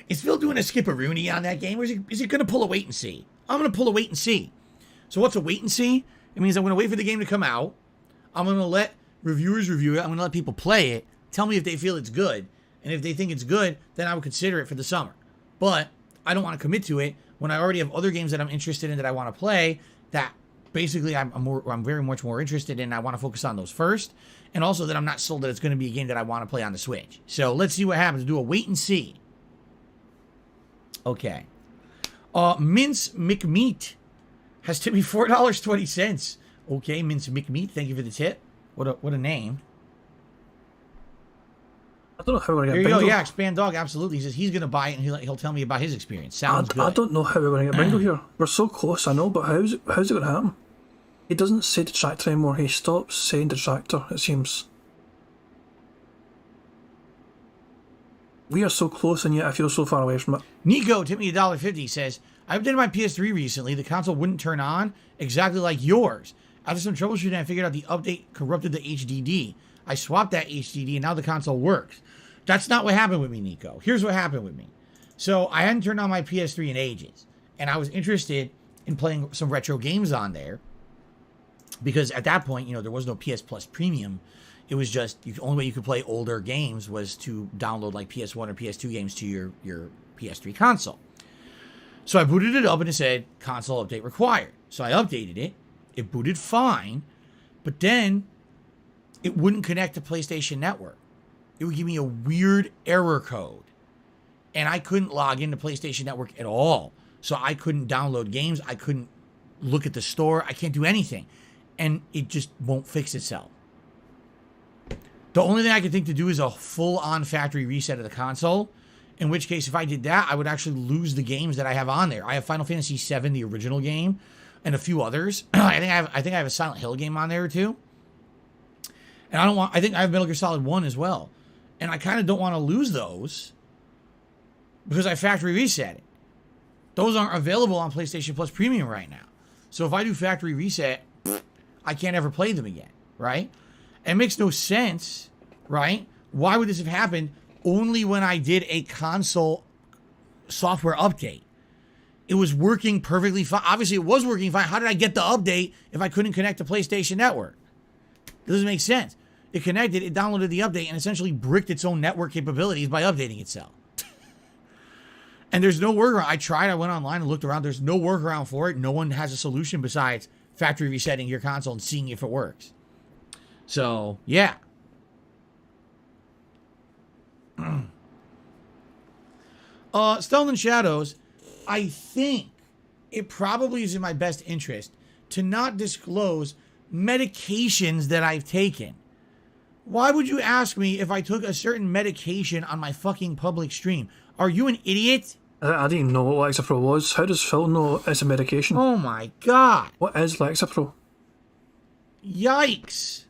Is Phil doing a Skipperoonie on that game, or is he going to pull a wait and see? I'm going to pull a wait and see. So what's a wait and see? It means I'm going to wait for the game to come out. I'm going to let reviewers review it. I'm going to let people play it. Tell me if they feel it's good. And if they think it's good, then I would consider it for the summer. But I don't want to commit to it when I already have other games that I'm interested in that I want to play that basically I'm very much more interested in. I want to focus on those first. And also that I'm not sold that it's going to be a game that I want to play on the Switch. So let's see what happens. Do a wait and see. Okay. Mince McMeat has tipped me $4.20. Okay, Mince McMeat, thank you for the tip. What a name. I don't know how we're going There to you get go. bingo. Yeah, Expand Dog, absolutely. He says he's going to buy it and he'll tell me about his experience. Sounds good. I don't know how we're going to get bingo here. We're so close, I know, but how's it going to happen? He doesn't say detractor anymore. He stops saying detractor, it seems. We are so close, and yet I feel so far away from it. Nico tipped me $1.50. Says, I updated my PS3 recently. The console wouldn't turn on, exactly like yours. After some troubleshooting, I figured out the update corrupted the HDD. I swapped that HDD, and now the console works. That's not what happened with me, Nico. Here's what happened with me. So I hadn't turned on my PS3 in ages, and I was interested in playing some retro games on there because at that point, there was no PS Plus Premium. It was just the only way you could play older games was to download like PS1 or PS2 games to your PS3 console. So I booted it up and it said console update required. So I updated it. It booted fine, but then it wouldn't connect to PlayStation Network. It would give me a weird error code. And I couldn't log into PlayStation Network at all. So I couldn't download games. I couldn't look at the store. I can't do anything. And it just won't fix itself. The only thing I could think to do is a full-on factory reset of the console. In which case, if I did that, I would actually lose the games that I have on there. I have Final Fantasy VII, the original game, and a few others. I think I have a Silent Hill game on there too. And I think I have Metal Gear Solid 1 as well. And I kind of don't want to lose those because I factory reset it. Those aren't available on PlayStation Plus Premium right now. So if I do factory reset, I can't ever play them again, right? It makes no sense, right? Why would this have happened only when I did a console software update? It was working perfectly fine. Obviously, it was working fine. How did I get the update if I couldn't connect to PlayStation Network? It doesn't make sense. It connected, it downloaded the update, and essentially bricked its own network capabilities by updating itself. And there's no workaround. I tried, I went online and looked around. There's no workaround for it. No one has a solution besides factory resetting your console and seeing if it works. So, yeah. Stolen Shadows, I think it probably is in my best interest to not disclose medications that I've taken. Why would you ask me if I took a certain medication on my fucking public stream? Are you an idiot? I didn't even know what Lexapro was. How does Phil know it's a medication? Oh my god. What is Lexapro? Yikes.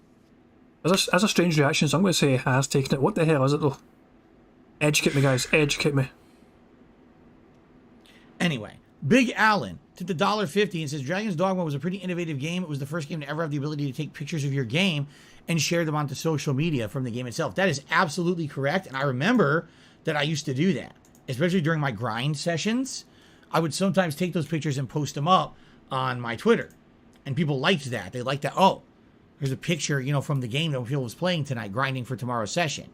As a strange reaction, so I'm going to say he has taken it. What the hell is it though? Educate me, guys. Educate me. Anyway, Big Allen took the $1.50 and says Dragon's Dogma was a pretty innovative game. It was the first game to ever have the ability to take pictures of your game and share them onto social media from the game itself. That is absolutely correct. And I remember that I used to do that, especially during my grind sessions. I would sometimes take those pictures and post them up on my Twitter. And people liked that. They liked that. Oh, here's a picture, from the game that Phil was playing tonight, grinding for tomorrow's session.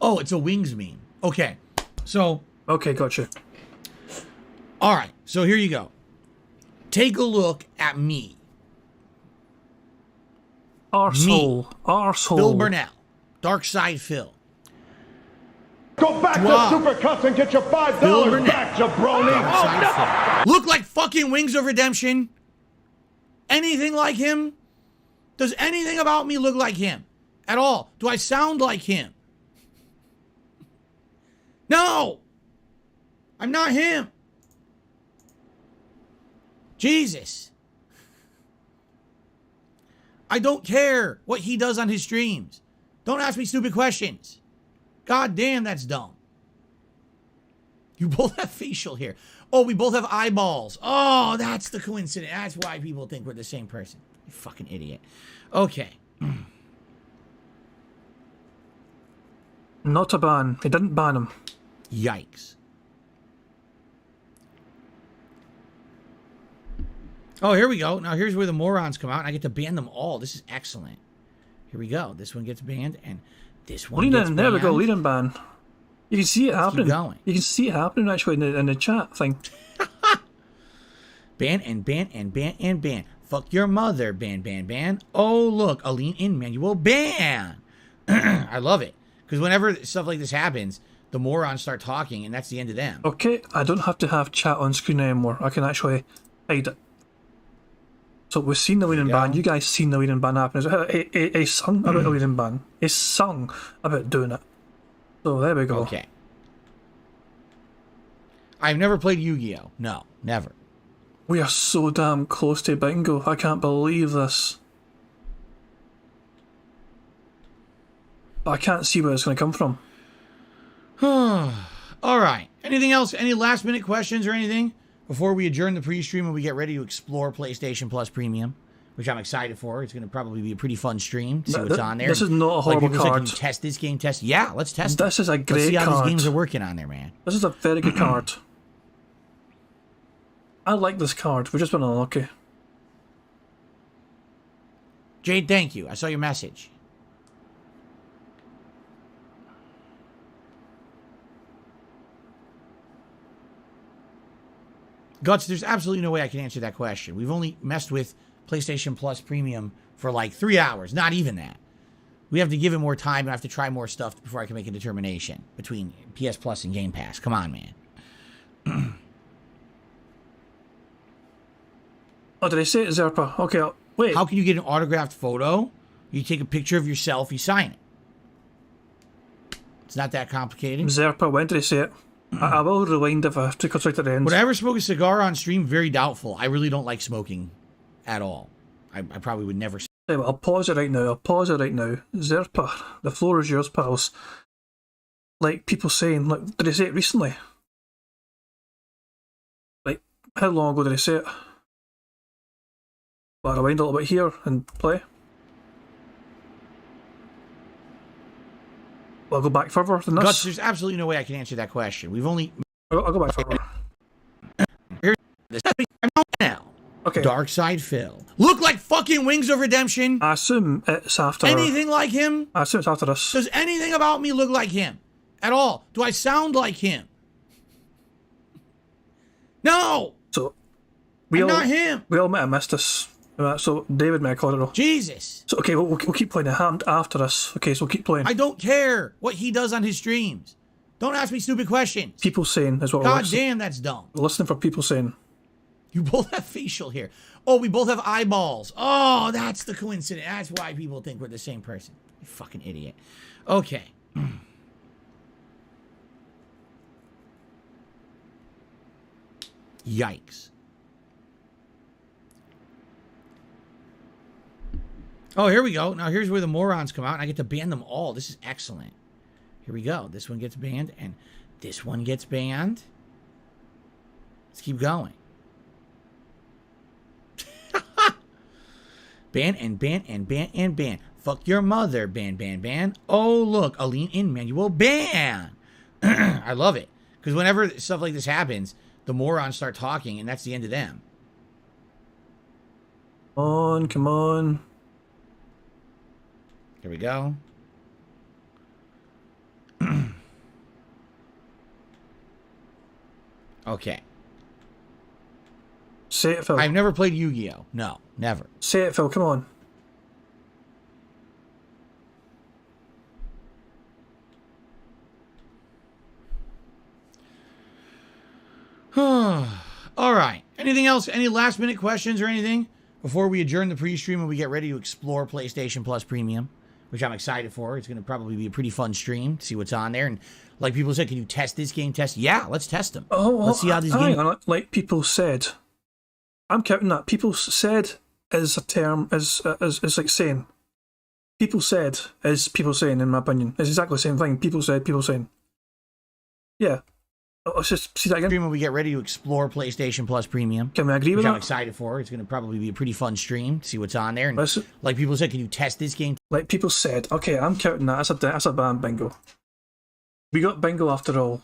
Oh, it's a Wings meme. Okay. So. Okay, gotcha. All right. So here you go. Take a look at me. Arsehole. Arsehole. Phil Burnell. Dark Side Phil. Go back Wow. to Supercuts and get your $5 back, jabroni. Oh, no. Look like fucking Wings of Redemption. Anything like him? Does anything about me look like him? At all? Do I sound like him? No! I'm not him. Jesus. I don't care what he does on his streams. Don't ask me stupid questions. God damn, that's dumb. You both have facial hair. Oh, we both have eyeballs. Oh, that's the coincidence. That's why people think we're the same person. You fucking idiot. Okay. Not a ban. He didn't ban him. Yikes. Oh, here we go. Now here's where the morons come out, and I get to ban them all. This is excellent. Here we go. This one gets banned, and this one gets banned. There we go. Lead in ban. You can see it happening. Keep going. You can see it happening actually in the chat thing. Ban and ban and ban and ban. Fuck your mother. Ban, ban, ban. Oh, look. A lean in manual ban. I love it. Because whenever stuff like this happens, the morons start talking, and that's the end of them. Okay, I don't have to have chat on screen anymore. I can actually hide it. So we've seen the weeding ban. You guys seen the weeding ban happen. He sung about the weeding ban. He sung about doing it. So there we go. Okay. I've never played Yu-Gi-Oh. No, never. We are so damn close to bingo. I can't believe this. But I can't see where it's going to come from. All right. Anything else? Any last minute questions or anything before we adjourn the pre-stream and we get ready to explore PlayStation Plus Premium, which I'm excited for. It's going to probably be a pretty fun stream to see what's on there. This is not a horrible people card. Say, can you test this game? Yeah, let's test it. This is a great card. Let's see how these games are working on there, man. This is a very good card. I like this card. We've just been unlucky. Jade, thank you. I saw your message. Guts, there's absolutely no way I can answer that question. We've only messed with PlayStation Plus Premium for like 3 hours. Not even that. We have to give it more time and I have to try more stuff before I can make a determination between PS Plus and Game Pass. Come on, man. Oh, did I say it, Zerpa? Okay, wait. How can you get an autographed photo? You take a picture of yourself, you sign it. It's not that complicated. Zerpa, when did I say it? I will rewind if I took us right at the end. Would I ever smoke a cigar on stream? Very doubtful. I really don't like smoking at all. I probably would never. Hey, well, I'll pause it right now. Zerpa, the floor is yours, pals. Like, people saying, like, did I say it recently? Like, how long ago did I say it? Well, I'll rewind a little bit here and play. Well, I'll go back further than this. Guts, there's absolutely no way I can answer that question. We've only... I'll go back further. Here's this. Now. Okay. Dark Side Phil. Look like fucking Wings of Redemption. I assume it's after... Anything like him? I assume it's after this. Does anything about me look like him? At all? Do I sound like him? No! So, I'm not him. We all might have missed this. So, David may have called it all. Jesus. So, okay, we'll keep playing it after this. Okay, so we'll keep playing. I don't care what he does on his streams. Don't ask me stupid questions. People saying is what we're God listening. damn, that's dumb. We're listening for people saying. You both have facial hair. Oh, we both have eyeballs. Oh, that's the coincidence. That's why people think we're the same person. You fucking idiot. Okay. Yikes. Oh, here we go. Now here's where the morons come out, and I get to ban them all. This is excellent. Here we go. This one gets banned, and this one gets banned. Let's keep going. Ban and ban and ban and ban. Fuck your mother. Ban, ban, ban. Oh, look. Aline Emmanuel ban. I love it. Because whenever stuff like this happens, the morons start talking, and that's the end of them. Come on, come on. Here we go. Okay. Say it, Phil. I've never played Yu-Gi-Oh. No, never. Say it, Phil. Come on. All right. Anything else? Any last minute questions or anything before we adjourn the pre-stream and we get ready to explore PlayStation Plus Premium, which I'm excited for. It's going to probably be a pretty fun stream to see what's on there. And like people said, can you test this game? Yeah, let's test them. Let's see how these games... Like people said. I'm counting that. People said is a term, is like saying. People said is people saying, in my opinion. It's exactly the same thing. People said, people saying. Yeah. Let's just see that again. When we get ready to explore PlayStation Plus Premium. Can we agree with that? I'm excited for. It's going to probably be a pretty fun stream to see what's on there. And like people said, can you test this game? Like people said. Okay, I'm counting that. That's a band bingo. We got bingo after all.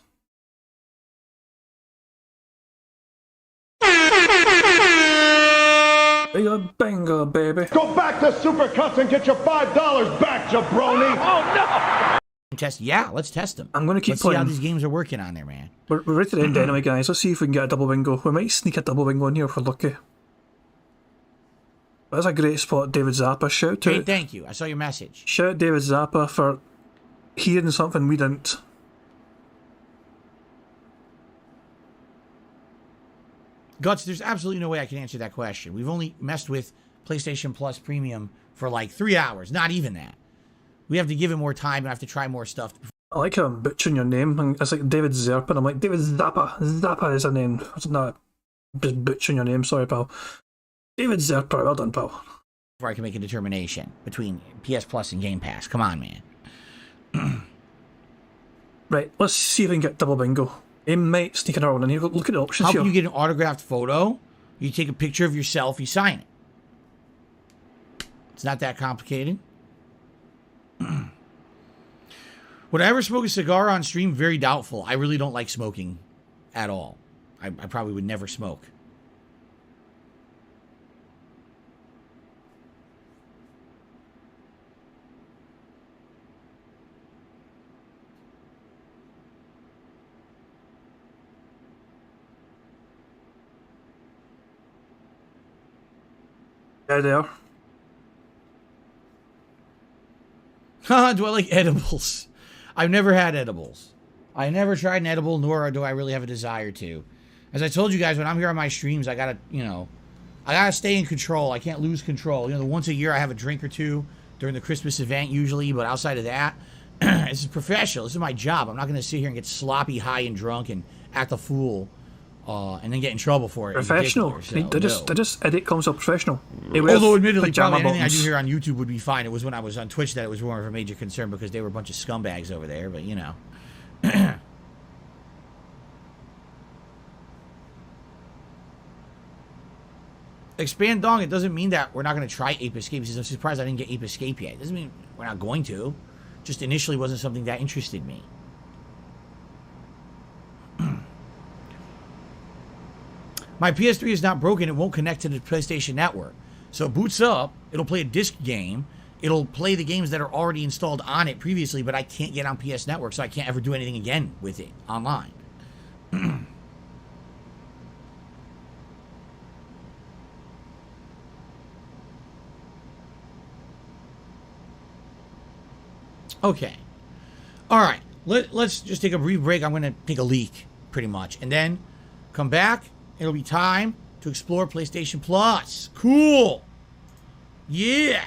We got bingo, baby. Go back to Supercuts and get your $5 back, jabroni. Oh, no. Test. Yeah, let's test them. I'm going to keep playing. See how these games are working on there, man. We're right to the end anyway, guys. Let's see if we can get a double bingo. We might sneak a double bingo in here if we're lucky. That's a great spot, David Zappa. Shout out. Hey, thank you. I saw your message. Shout out David Zappa for hearing something we didn't. Guts, there's absolutely no way I can answer that question. We've only messed with PlayStation Plus Premium for like 3 hours. Not even that. We have to give it more time and have to try more stuff. I like how I'm butchering your name. It's like David Zerpa. I'm like, David Zappa. Zappa is a name. It's not just butchering your name. Sorry, pal. David Zerpa. Well done, pal. Before I can make a determination between PS Plus and Game Pass. Come on, man. Right, let's see if we can get double bingo. It might sneak another one in here. Look at the options How here. can you get an autographed photo? You take a picture of yourself, you sign it. It's not that complicated. Would I ever smoke a cigar on stream? Very doubtful. I really don't like smoking at all. I probably would never smoke. Yeah, they are. Haha, do I like edibles? I've never had edibles. I never tried an edible, nor do I really have a desire to. As I told you guys, when I'm here on my streams, I gotta, I gotta stay in control. I can't lose control. Once a year I have a drink or two during the Christmas event usually, but outside of that, this is professional. This is my job. I'm not gonna sit here and get sloppy, high, and drunk and act a fool, and then get in trouble for it. Professional. They just edit comes up professional. Although admittedly, probably anything I do here on YouTube would be fine. It was when I was on Twitch that it was more of a major concern because they were a bunch of scumbags over there, but Expand Dong, it doesn't mean that we're not going to try Ape Escape. I'm surprised I didn't get Ape Escape yet. It doesn't mean we're not going to. Just initially wasn't something that interested me. My PS3 is not broken. It won't connect to the PlayStation Network. So it boots up. It'll play a disc game. It'll play the games that are already installed on it previously, but I can't get on PS Network, so I can't ever do anything again with it online. Okay. All right. Let's just take a brief break. I'm going to take a leak, pretty much. And then come back. It'll be time to explore PlayStation Plus. Cool. Yeah.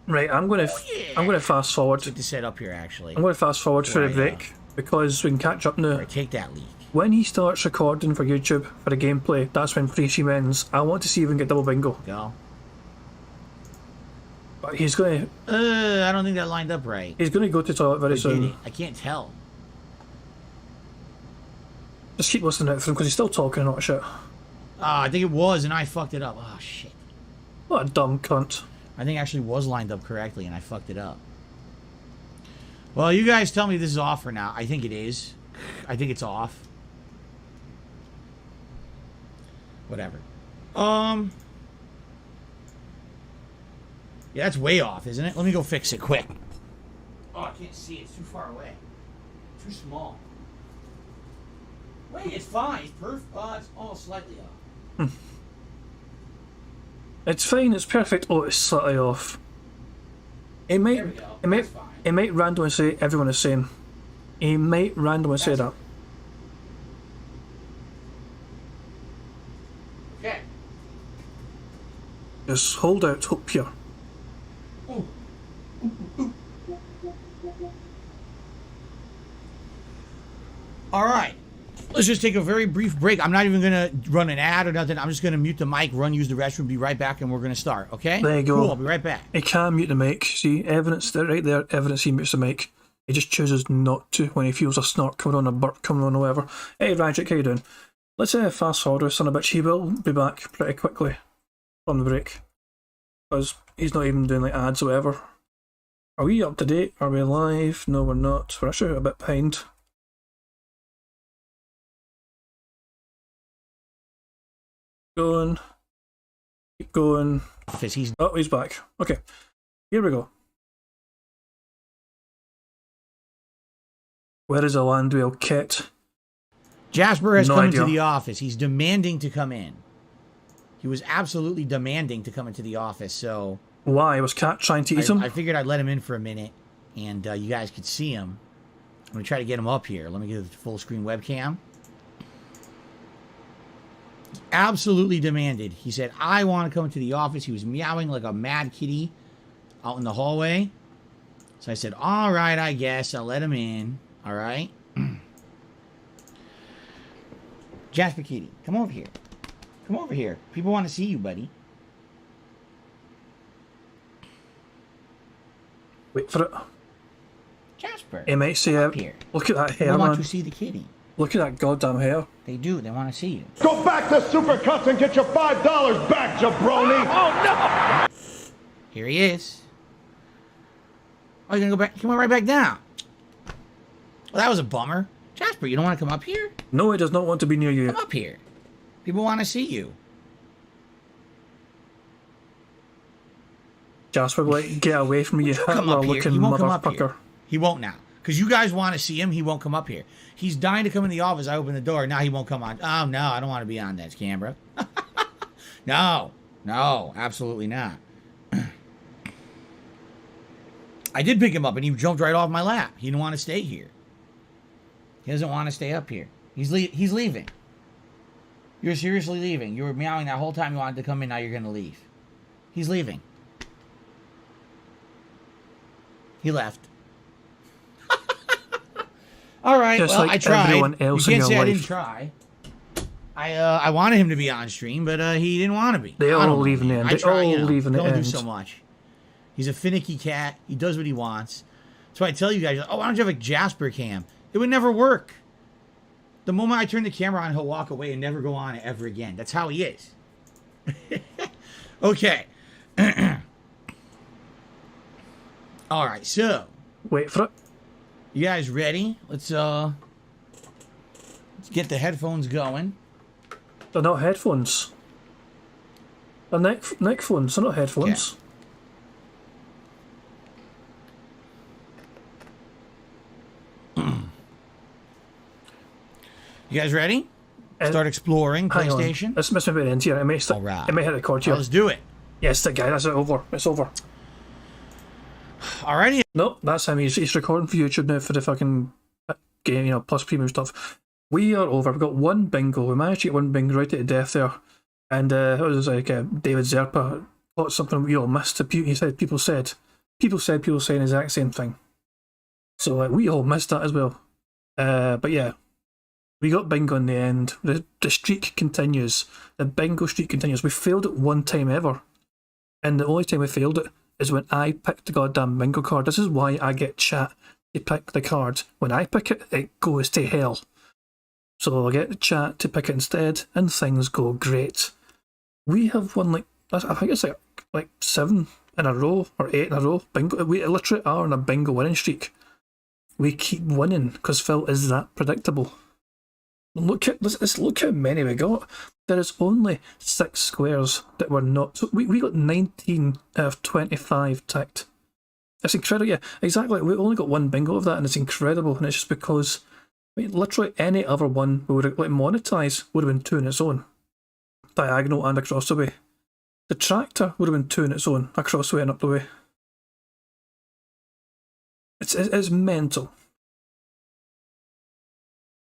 Right, I'm going to fast forward. Get this set up here, actually. I'm going to fast forward for a break because we can catch up now. Right, take that leak. When he starts recording for YouTube for the gameplay, that's when pre-stream ends. I want to see if we can get double bingo. Go. But he's going to... I don't think that lined up right. He's going to go to the toilet very soon. I can't tell. Just keep listening out for him because he's still talking and all that shit. I think it was, and I fucked it up. Oh, shit. What a dumb cunt. I think it actually was lined up correctly, and I fucked it up. Well, you guys tell me this is off for now. I think it is. I think it's off. Whatever. Yeah, that's way off, isn't it? Let me go fix it quick. Oh, I can't see. It's too far away. Too small. Wait, it's fine. It's perfect. It's all slightly off. It's fine. It's perfect. Oh, it's slightly off. It might. There we go. It That's fine. might randomly say everyone is same. He might randomly say that. Okay. Just hold out hope here. Ooh. All right. Let's just take a very brief break. I'm not even going to run an ad or nothing. I'm just going to mute the mic, use the restroom, be right back, and we're going to start, okay? There you go. Cool, I'll be right back. He can mute the mic. See, evidence there, right there. Evidence he mutes the mic. He just chooses not to when he feels a snort coming on, a burp coming on, or whatever. Hey, Rajik, how you doing? Let's fast forward with son of a bitch. He will be back pretty quickly from the break. Because he's not even doing like ads or whatever. Are we up to date? Are we live? No, we're not. We're actually a bit behind. Going. Keep going. Oh, he's back. Okay. Here we go. Where is the Landwell kit? Jasper has No come idea. into the office. He's demanding to come in. He was absolutely demanding to come into the office, so... Why? Was Cat trying to eat him? I figured I'd let him in for a minute, and you guys could see him. I'm going to try to get him up here. Let me get the full screen webcam. absolutely demanded. He said, I want to come to the office. He was meowing like a mad kitty out in the hallway. So I said, all right, I guess. I'll let him in. All right. Jasper Kitty, come over here. Come over here. People want to see you, buddy. Wait for it. Jasper. He might say, here. look at that hair, They want man. to see the kitty. Look at that goddamn hair. They do. They want to see you. Go back to Supercuts and get your $5 back, jabroni. Oh, no. Here he is. Oh, you're going to go back? He went right back down. Well, that was a bummer. Jasper, you don't want to come up here? No, he does not want to be near you. Come up here. People want to see you. Jasper, like, get away from me, you Come up here. Hitler-looking He won't come up here. motherfucker. He won't now. Because you guys want to see him, he won't come up here. He's dying to come in the office. I open the door. Now he won't come on. Oh, no, I don't want to be on that camera. No, absolutely not. I did pick him up, and he jumped right off my lap. He didn't want to stay here. He doesn't want to stay up here. He's leaving. You're seriously leaving. You were meowing that whole time you wanted to come in. Now you're going to leave. He's leaving. He left. All right. Just well, like I tried. everyone else You in can't your say I life. didn't try. I wanted him to be on stream, but he didn't want to be. They I all don't know, leave in the man. end. I They try, all leave in the can only end. do so much. He's a finicky cat. He does what he wants. So I tell you guys, oh, why don't you have a Jasper cam? It would never work. The moment I turn the camera on, he'll walk away and never go on ever again. That's how he is. Okay. All right, so Wait for it. you guys ready? Let's get the headphones going. They're not headphones. They're neck phones. They're not headphones. You guys ready? Uh, Start exploring Hang on. PlayStation. Let's miss me at the end here. It may, All right. it may hit record Oh, here. let's do it. Yes, the guy. That's it. Over. It's over. Alrighty. No, that's him. He's recording for YouTube now for the fucking game, plus premium stuff. We are over. We've got one bingo. We managed to get one bingo right to death there. And it was like David Zerpa thought something we all missed. He said, people saying the exact same thing. So we all missed that as well. But yeah, we got bingo in the end. The streak continues. The bingo streak continues. We failed it one time ever. And the only time we failed it is when I picked the goddamn bingo card. This is why I get chat to pick the card. When I pick it, it goes to hell. So I get the chat to pick it instead, and things go great. We have won I think it's like 7 in a row or 8 in a row. Bingo. We literally are on a bingo winning streak. We keep winning because Phil is that predictable. Look how many we got. There is only 6 squares that were not. So we got 19 out of 25 ticked. It's incredible. Yeah, exactly. We only got one bingo of that, and it's incredible. And it's just because literally any other one we would have monetise would have been 2 on its own, diagonal and across the way. The tractor would have been 2 on its own, across the way and up the way. It's mental.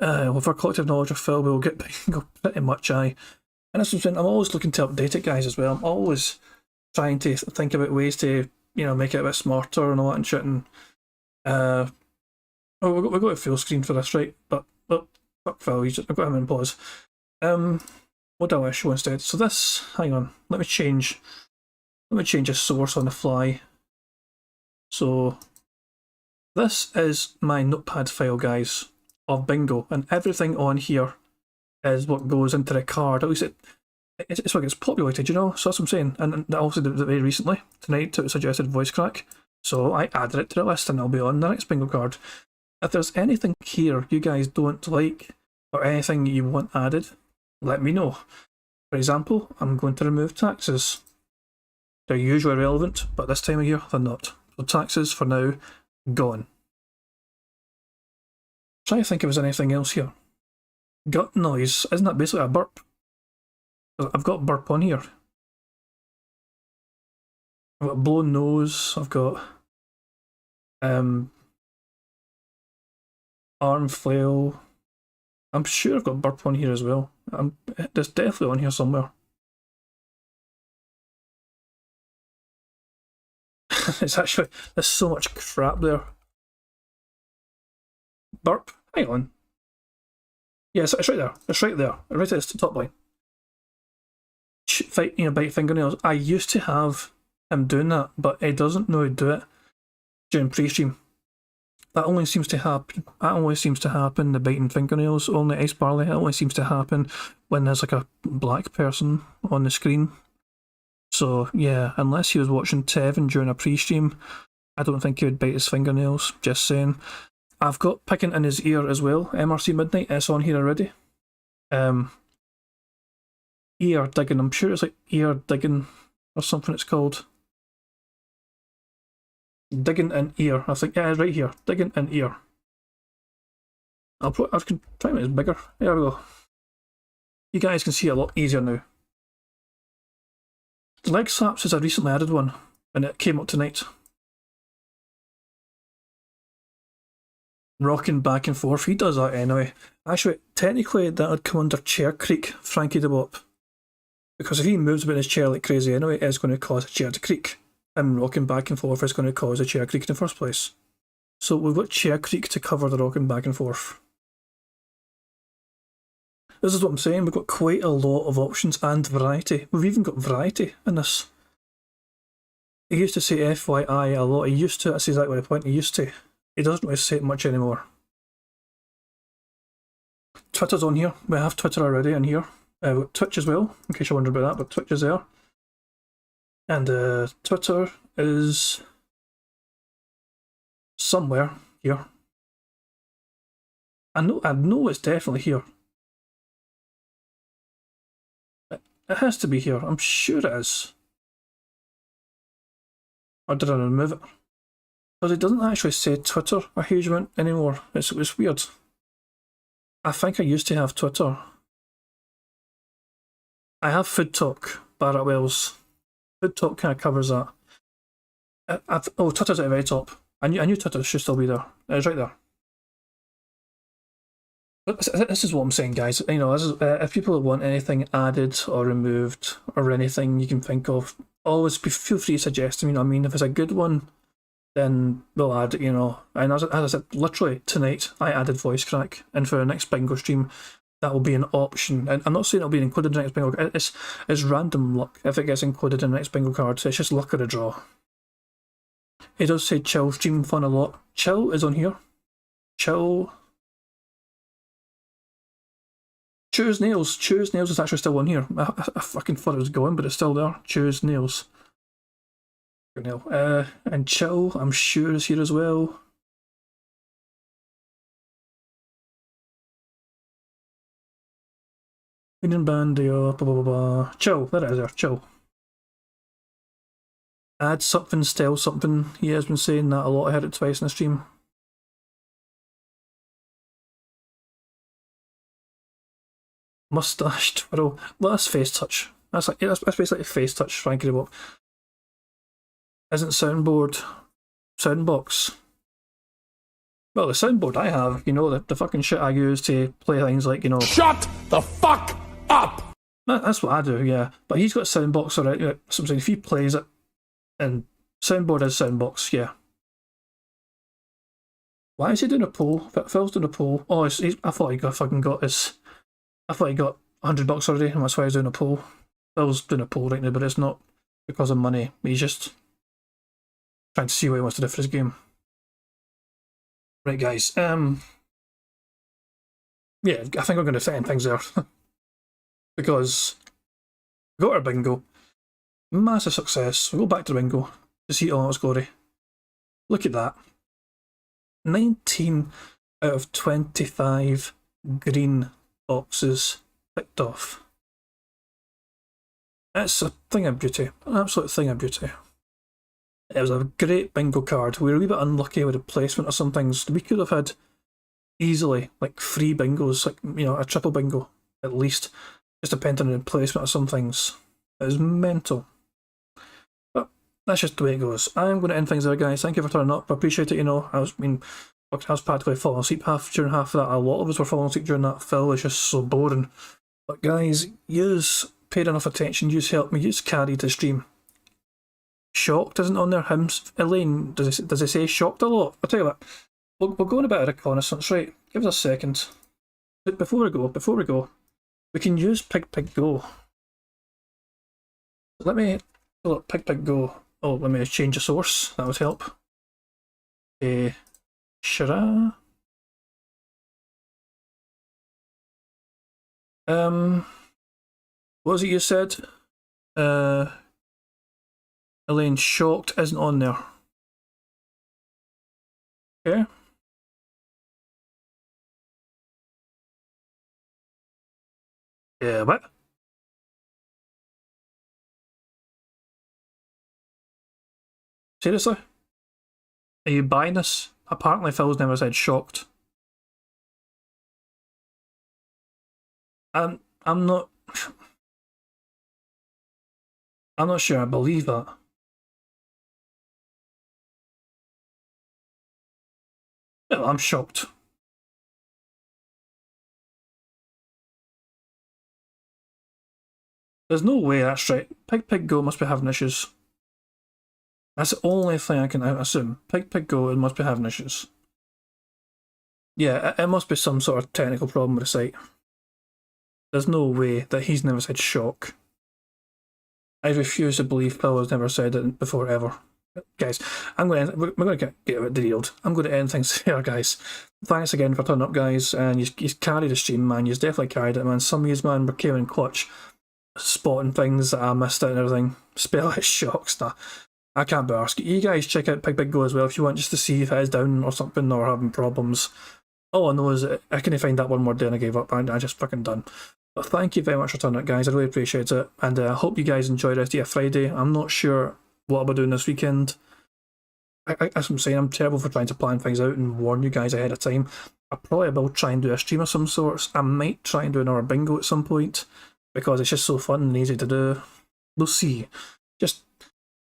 With our collective knowledge of Phil, we'll get bingo pretty much. And that's what I'm saying. I'm always looking to update it, guys, as well. I'm always trying to think about ways to, make it a bit smarter and all that and shit. And we've got a full screen for this, right? But fuck Phil, I've got him in pause. What do I show instead? So this, hang on, let me change a source on the fly. So this is my notepad file, guys, of bingo, and everything on here is what goes into the card. At least it's what gets populated, So that's what I'm saying. And also very recently, tonight, it suggested voice crack. So I added it to the list and it'll be on the next bingo card. If there's anything here you guys don't like or anything you want added, let me know. For example, I'm going to remove taxes. They're usually relevant, but this time of year they're not. So taxes for now, gone. Trying to think if there's anything else here. Gut noise, isn't that basically a burp? I've got burp on here. I've got blown nose, I've got arm flail. I'm sure I've got burp on here as well. It's definitely on here somewhere. There's so much crap there. Burp. Hang on. Yes, it's right there. It's right there. Right at the top line. Bite fingernails. I used to have him doing that, but he doesn't know how to do it during pre-stream. That only seems to happen. The biting fingernails, only Ice Barley. It only seems to happen when there's like a black person on the screen. So yeah, unless he was watching Tevin during a pre-stream, I don't think he would bite his fingernails. Just saying. I've got picking in his ear as well. MRC Midnight. It's on here already. Ear digging. I'm sure it's like ear digging or something. It's called. Digging in ear. I think, yeah, it's right here. Digging in ear. I can try and make it bigger. There we go. You guys can see it a lot easier now. Leg slaps is a recently added one, and it came up tonight. Rocking back and forth. He does that anyway. Actually, technically, that would come under chair creak, Frankie the Bop. Because if he moves about in his chair like crazy anyway, it's going to cause a chair to creak. Him rocking back and forth is going to cause a chair creak in the first place. So we've got chair creak to cover the rocking back and forth. This is what I'm saying, we've got quite a lot of options and variety. We've even got variety in this. He used to say FYI a lot. He used to, that's exactly the point, he used to. He doesn't really say it much anymore. Twitter's on here. We have Twitter already in here. Twitch as well, in case you're wondering about that, but Twitch is there. And Twitter is somewhere here. I know it's definitely here. It has to be here. I'm sure it is. Or did I remove it? Because it doesn't actually say Twitter a huge amount anymore. It's weird. I think I used to have Twitter. I have Food Talk, Barrett Wells. Food Talk kind of covers that. Oh, Twitter's at the very top. I knew Twitter should still be there. It's right there. But this is what I'm saying, guys. You know, if people want anything added or removed or anything you can think of, always feel free to suggest to me. You know what I mean? If it's a good one, then we'll add it. You know, and as I said, literally tonight I added voice crack, and for the next bingo stream, that will be an option. And I'm not saying it'll be included in the next bingo card. It's random luck if it gets included in the next bingo card. So it's just luck of the draw. It does say Chill stream fun a lot. Chill is on here. Chill. Choose Nails. Choose Nails is actually still on here. I fucking thought it was going, but it's still there. Choose Nails. And Chill, I'm sure, is here as well. Indian Band, blah blah blah. Chill, there it is there. Chill. Add something, style something. He has been saying that a lot. I heard it twice in the stream. Mustache twirl. Well, that's face touch. That's basically face touch, Frankie the Bop. Isn't soundboard soundbox? Well, the soundboard I have, you know, the fucking shit I use to play things like, you know. Shut the fuck up! That's what I do, yeah. But he's got soundbox already. So I'm saying if he plays it, and soundboard is soundbox, yeah. Why is he doing a poll? Phil's doing a poll. Oh, I thought he I thought he got $100 already, and that's why he's doing a poll. Phil's doing a poll right now, but it's not because of money. He's just trying to see what he wants to do for his game. Right, guys. Yeah, I think we're going to end things there. Because we got our bingo. Massive success. We'll go back to the bingo to see all its glory. Look at that. 19 out of 25 green boxes picked off. It's a thing of beauty. An absolute thing of beauty. It was a great bingo card. We were a wee bit unlucky with the placement of some things. We could have had easily like 3 bingos, like, you know, a triple bingo at least, just depending on the placement of some things. It was mental. But that's just the way it goes. I'm going to end things there, guys. Thank you for turning up. I appreciate it, you know. I was practically falling asleep during half of that. A lot of us were falling asleep during that. Phil was just so boring. But guys, use paid enough attention, use help me, use carried the stream. Shocked isn't on there. Elaine, does it say shocked a lot? I'll tell you what, we'll go on a bit of reconnaissance, right? Give us a second. But before we go, we can use Pig Go. Let me pull up Pig Go. Oh, let me change the source, that would help. Shara. What was it you said? Elaine, shocked isn't on there. Okay. Yeah, what? Seriously? Are you buying this? Apparently Phil's never said shocked. I'm not sure I believe that. Well, I'm shocked. There's no way that's right. Pig Go must be having issues. That's the only thing I can assume. Pig Go, it must be having issues. Yeah, it must be some sort of technical problem with the site. There's no way that he's never said shock. I refuse to believe Phil has never said it before ever. Guys, we're going to get it derailed. I'm going to end things here, guys. Thanks again for turning up, guys, and you carried the stream, man. You definitely carried it, man. Some of you, man, came in clutch, spotting things that I missed out and everything. Spell it shocks. Nah, I can't be arsed. You guys check out Pig Go as well if you want, just to see if it is down or something or having problems. All I know is that I couldn't find that one word there and I gave up. I just fucking done. But thank you very much for turning up, guys. I really appreciate it, and I hope you guys enjoy the rest of your Friday. I'm not sure what I'll be doing this weekend. As I'm saying, I'm terrible for trying to plan things out and warn you guys ahead of time. I probably will try and do a stream of some sorts. I might try and do another bingo at some point, because it's just so fun and easy to do. We'll see. Just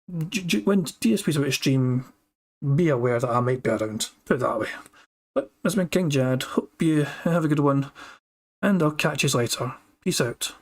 when DSP's about to stream, be aware that I might be around. Put it that way. But it's been King Jad. Hope you have a good one, and I'll catch you later. Peace out.